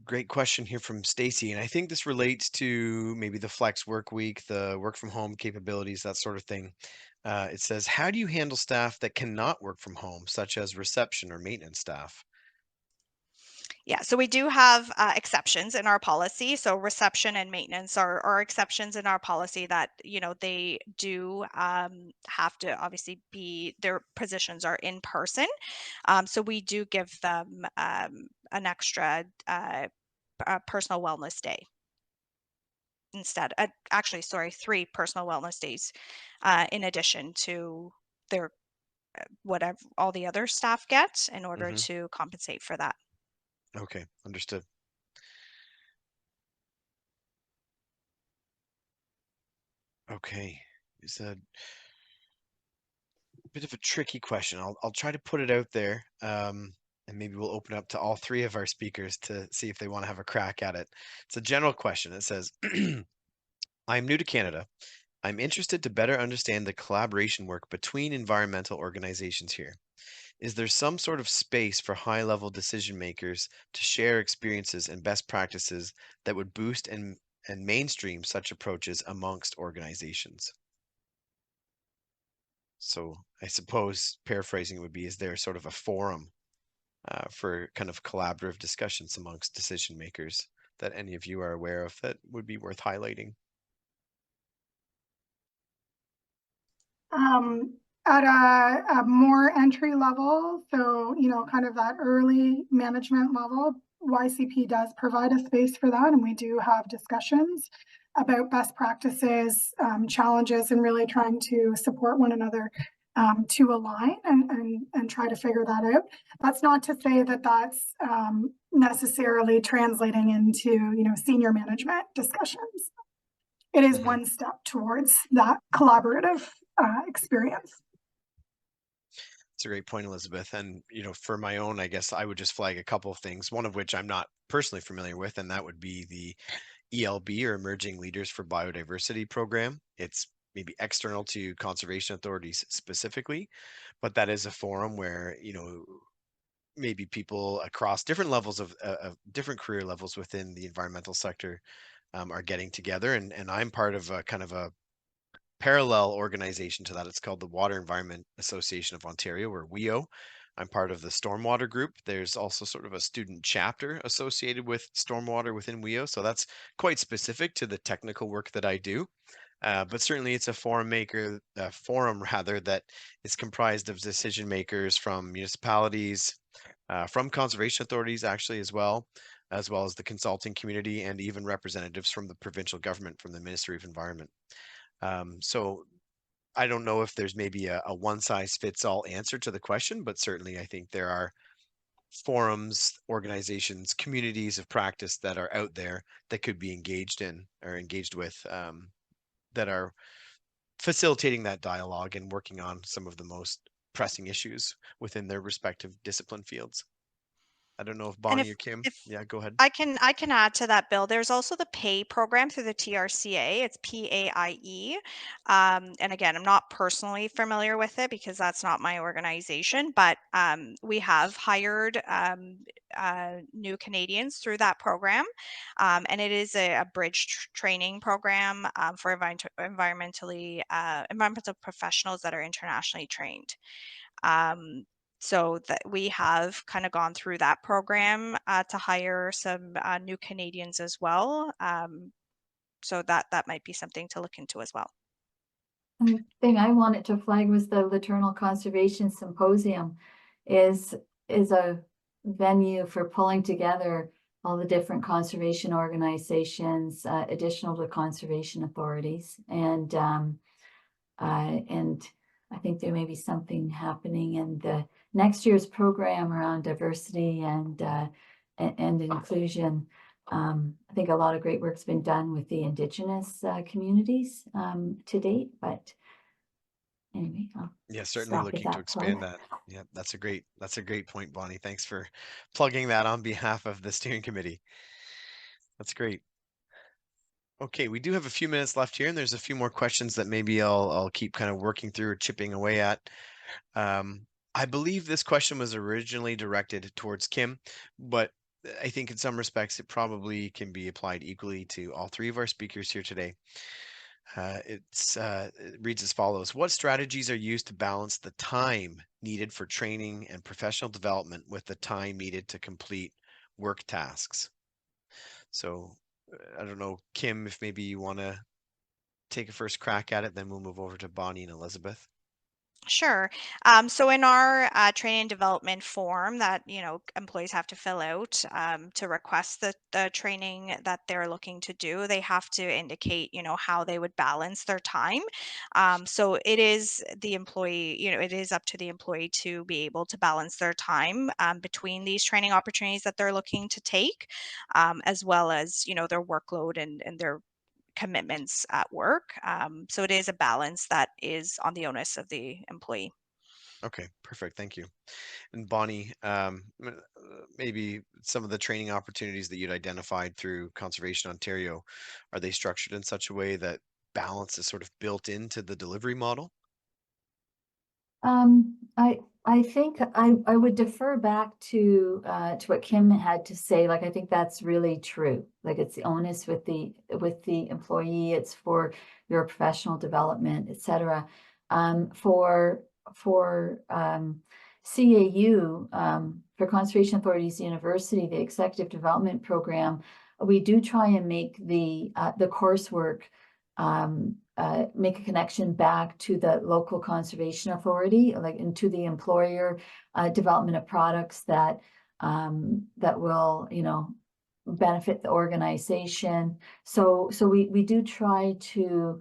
S1: Great question here from Stacy, and I think this relates to maybe the flex work week, the work from home capabilities, that sort of thing. It says, how do you handle staff that cannot work from home, such as reception or maintenance staff?
S2: Yeah, so we do have exceptions in our policy. So reception and maintenance are exceptions in our policy that, they do have to obviously be, their positions are in person. So we do give them an extra personal wellness day instead. Actually, sorry, 3 personal wellness days in addition to their whatever all the other staff get, in order
S1: Mm-hmm.
S2: to compensate for that.
S1: Okay, understood. Okay, it's a bit of a tricky question. I'll try to put it out there, and maybe we'll open up to all 3 of our speakers to see if they want to have a crack at it. It's a general question. It says, I'm new to Canada. I'm interested to better understand the collaboration work between environmental organizations here. Is there some sort of space for high-level decision makers to share experiences and best practices that would boost and mainstream such approaches amongst organizations? So I suppose paraphrasing would be, is there sort of a forum for kind of collaborative discussions amongst decision makers that any of you are aware of that would be worth highlighting?
S4: At a more entry level, so, kind of that early management level, YCP does provide a space for that. And we do have discussions about best practices, challenges, and really trying to support one another to align and try to figure that out. That's not to say that that's necessarily translating into, senior management discussions. It is
S1: Mm-hmm.
S4: one step towards that collaborative experience.
S1: It's a great point, Elizabeth. And, for my own, I guess I would just flag a couple of things, one of which I'm not personally familiar with, and that would be the ELB, or Emerging Leaders for Biodiversity program. It's maybe external to conservation authorities specifically, but that is a forum where, maybe people across different levels of different career levels within the environmental sector are getting together. And I'm part of a kind of a parallel organization to that. It's called the Water Environment Association of Ontario, or WEO. I'm part of the Stormwater group. There's also sort of a student chapter associated with stormwater within WEO. So that's quite specific to the technical work that I do. But certainly it's a forum rather, that is comprised of decision makers from municipalities, from conservation authorities actually as well as the consulting community, and even representatives from the provincial government, from the Ministry of Environment. So I don't know if there's maybe a one size fits all answer to the question, but certainly I think there are forums, organizations, communities of practice that are out there that could be engaged in or engaged with, that are facilitating that dialogue and working on some of the most pressing issues within their respective discipline fields. I don't know if
S2: And
S1: Bonnie or Kim.
S2: if
S1: Yeah, go ahead.
S2: I can add to that, Bill. There's also the PAIE program through the TRCA. It's PAIE. And again, I'm not personally familiar with it because that's not my organization, but we have hired new Canadians through that program. And it is a bridge training program for environmental professionals that are internationally trained. Um, so that we have kind of gone through that program to hire some new Canadians as well. So that might be something to look into as well.
S3: thing I wanted to flag was the Latornell Conservation Symposium is a venue for pulling together all the different conservation organizations, additional to conservation authorities. And I think there may be something happening in the next year's program around diversity and inclusion. I think a lot of great work's been done with the Indigenous communities to date, but anyway,
S1: Yeah, certainly
S3: stop with
S1: looking to
S3: that plug.
S1: expand that. Yeah, that's a great point, Bonnie. Thanks for plugging that on behalf of the steering committee. That's great. Okay, we do have a few minutes left here, and there's a few more questions that maybe I'll keep kind of working through or chipping away at. I believe this question was originally directed towards Kim, but I think in some respects it probably can be applied equally to all three of our speakers here today. It reads as follows: what strategies are used to balance the time needed for training and professional development with the time needed to complete work tasks? So I don't know, Kim, if maybe you want to take a first crack at it, then we'll move over to Bonnie and Elizabeth.
S2: Sure. So in our training and development form that employees have to fill out to request the training that they're looking to do, they have to indicate how they would balance their time. So it is the employee, it is up to the employee to be able to balance their time between these training opportunities that they're looking to take, as well as their workload and their commitments at work. So it is a balance that is on the onus of the employee.
S1: Okay, perfect. Thank you. And Bonnie, maybe some of the training opportunities that you'd identified through Conservation Ontario, are they structured in such a way that balance is sort of built into the delivery model?
S3: I think I would defer back to what Kim had to say. Like, I think that's really true. Like, it's the onus with the employee. It's for your professional development, etc. For CAU, for Conservation Authorities University, the Executive Development Program, we do try and make the coursework make a connection back to the local conservation authority, like into the employer development of products that that will, benefit the organization. So we do try to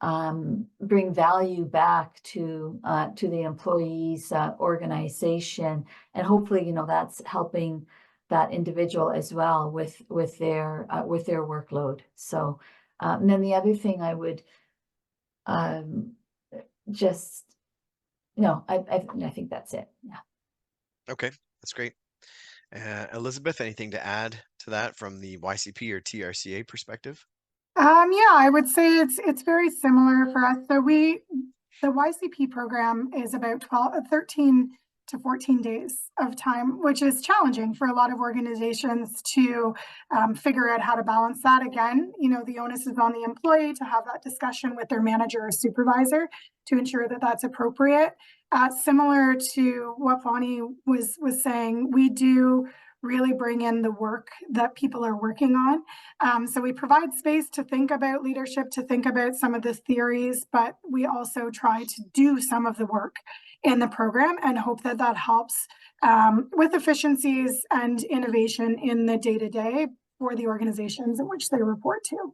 S3: bring value back to the employees' organization, and hopefully, that's helping that individual as well with their workload. So, and then the other thing I would just I think that's it. Yeah.
S1: Okay, that's great. Elizabeth, anything to add to that from the YCP or TRCA perspective?
S4: Yeah, I would say it's very similar for us. So the YCP program is about 13 to 14 days of time, which is challenging for a lot of organizations to figure out how to balance that. Again, the onus is on the employee to have that discussion with their manager or supervisor to ensure that that's appropriate. Similar to what Bonnie was saying, we do really bring in the work that people are working on. So we provide space to think about leadership, to think about some of the theories, but we also try to do some of the work in the program and hope that that helps with efficiencies and innovation in the day-to-day for the organizations in which they report to.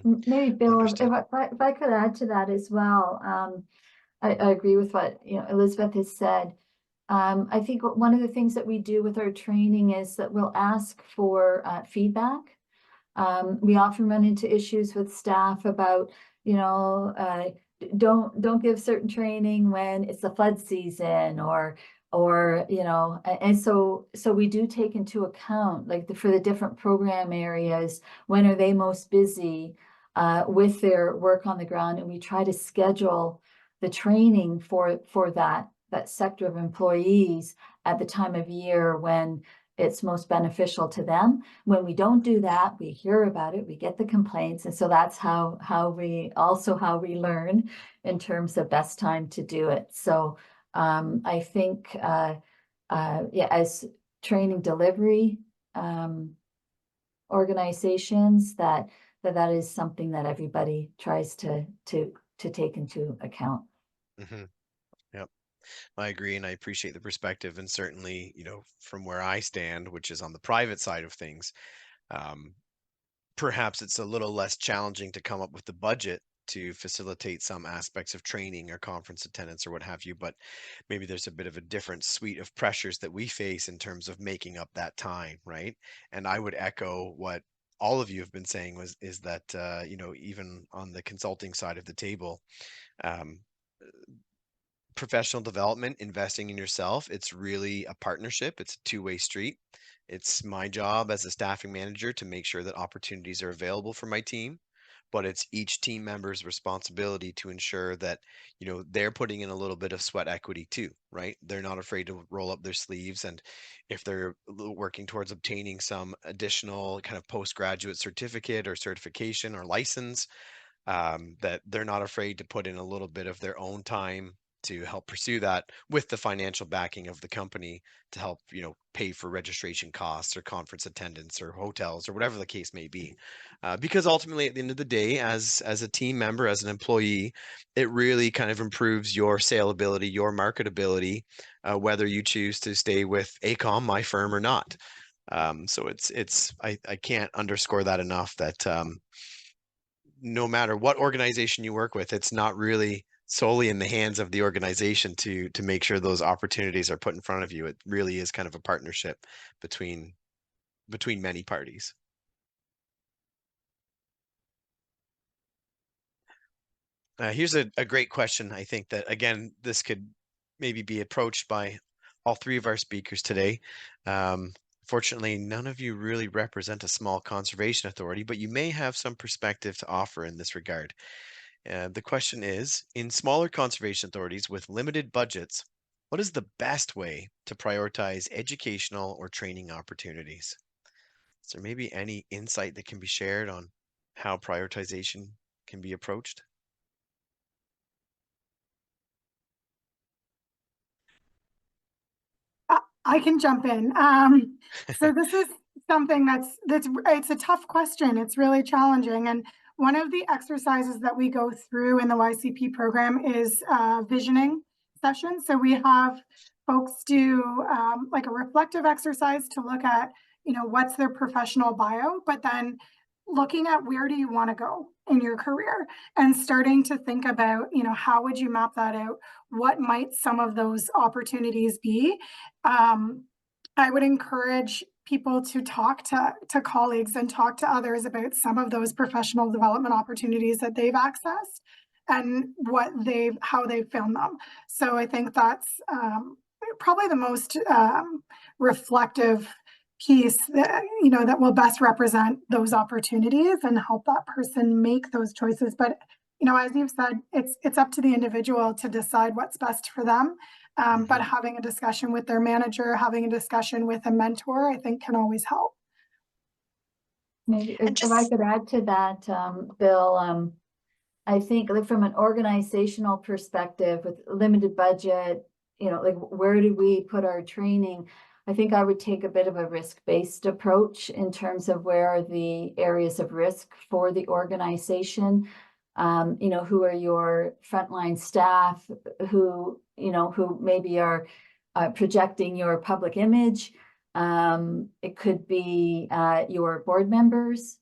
S3: Maybe Bill, if I could add to that as well. I agree with what Elizabeth has said. I think one of the things that we do with our training is that we'll ask for feedback. We often run into issues with staff about, don't give certain training when it's the flood season or and so we do take into account, like, for the different program areas, when are they most busy with their work on the ground, and we try to schedule the training for that sector of employees at the time of year when it's most beneficial to them. When we don't do that, we hear about it, we get the complaints, and so that's how we learn in terms of best time to do it. So I think as training delivery organizations, that is something that everybody tries to to take into account.
S1: Mm-hmm. Yep. I agree, and I appreciate the perspective. And certainly, from where I stand, which is on the private side of things, um, perhaps it's a little less challenging to come up with the budget to facilitate some aspects of training or conference attendance or what have you, but maybe there's a bit of a different suite of pressures that we face in terms of making up that time, right? And I would echo what all of you have been saying is that even on the consulting side of the table, um, professional development, investing in yourself, it's really a partnership. It's a two-way street. It's my job as a staffing manager to make sure that opportunities are available for my team, but it's each team member's responsibility to ensure that, they're putting in a little bit of sweat equity too, right? They're not afraid to roll up their sleeves. And if they're working towards obtaining some additional kind of postgraduate certificate or certification or license, that they're not afraid to put in a little bit of their own time to help pursue that with the financial backing of the company to help, pay for registration costs or conference attendance or hotels or whatever the case may be. Because ultimately, at the end of the day, as a team member, as an employee, it really kind of improves your saleability, your marketability, whether you choose to stay with ACOM, my firm, or not. So I can't underscore that enough that no matter what organization you work with, it's not really solely in the hands of the organization to make sure those opportunities are put in front of you. It really is kind of a partnership between many parties. Here's a great question. I think that, again, this could maybe be approached by all three of our speakers today. Fortunately, none of you really represent a small conservation authority, but you may have some perspective to offer in this regard. The question is, in smaller conservation authorities with limited budgets, what is the best way to prioritize educational or training opportunities? Is there maybe any insight that can be shared on how prioritization can be approached?
S4: I can jump in. So this is something that's it's a tough question. It's really challenging. And one of the exercises that we go through in the YCP program is visioning session. So we have folks do like a reflective exercise to look at, what's their professional bio, but then looking at where do you want to go in your career and starting to think about, how would you map that out? What might some of those opportunities be? I would encourage people to talk to colleagues and talk to others about some of those professional development opportunities that they've accessed and how they've found them. So I think that's probably the most reflective piece that that will best represent those opportunities and help that person make those choices. But as you've said, it's up to the individual to decide what's best for them. But having a discussion with their manager, having a discussion with a mentor, I think can always help.
S3: Maybe if I could add to that, Bill, I think like from an organizational perspective with limited budget, like where do we put our training? I think I would take a bit of a risk-based approach in terms of where are the areas of risk for the organization. Who are your frontline staff who maybe are projecting your public image. It could be your board members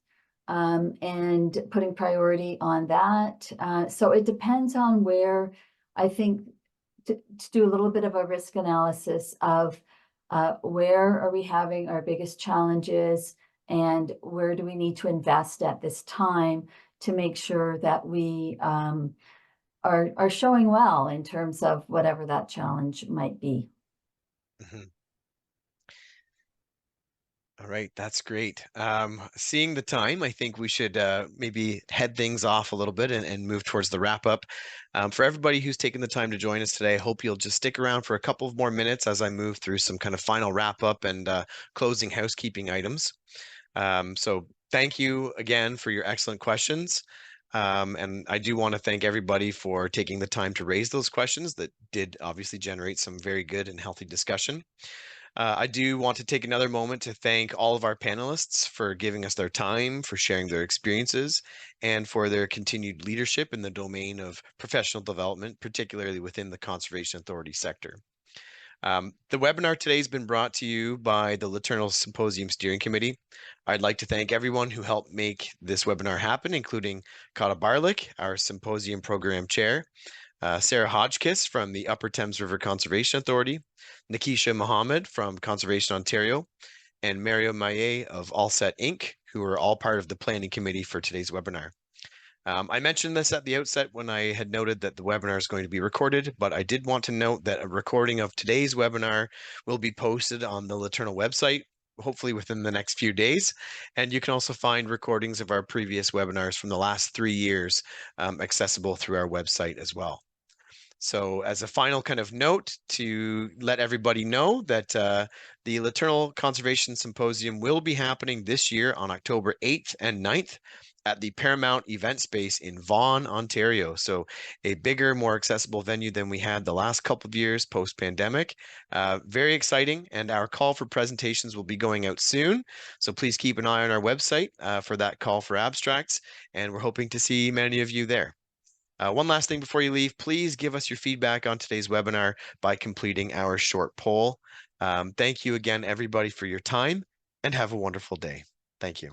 S3: and putting priority on that. So it depends on where. I think to do a little bit of a risk analysis of where are we having our biggest challenges and where do we need to invest at this time to make sure that we are showing well in terms of whatever that challenge might be.
S1: All right, that's great. Seeing the time, I think we should maybe head things off a little bit and move towards the wrap up. For everybody who's taken the time to join us today, I hope you'll just stick around for a couple of more minutes as I move through some kind of final wrap up and closing housekeeping items. So thank you again for your excellent questions. And I do want to thank everybody for taking the time to raise those questions that did obviously generate some very good and healthy discussion. I do want to take another moment to thank all of our panelists for giving us their time, for sharing their experiences, and for their continued leadership in the domain of professional development, particularly within the Conservation Authority sector. The webinar today has been brought to you by the Latornell Symposium Steering Committee. I'd like to thank everyone who helped make this webinar happen, including Kata Barlick, our Symposium Program Chair, Sarah Hodgkiss from the Upper Thames River Conservation Authority, Nikisha Mohammed from Conservation Ontario, and Mario Maillet of Outset Inc., who are all part of the planning committee for today's webinar. I mentioned this at the outset when I had noted that the webinar is going to be recorded, but I did want to note that a recording of today's webinar will be posted on the Latornell website, hopefully within the next few days. And you can also find recordings of our previous webinars from the last 3 years accessible through our website as well. So as a final kind of note to let everybody know that the Latornell Conservation Symposium will be happening this year on October 8th and 9th at the Paramount Event Space in Vaughan, Ontario. So a bigger, more accessible venue than we had the last couple of years post-pandemic. Very exciting, and our call for presentations will be going out soon. So please keep an eye on our website for that call for abstracts, and we're hoping to see many of you there. One last thing before you leave, please give us your feedback on today's webinar by completing our short poll. Thank you again, everybody, for your time, and have a wonderful day. Thank you.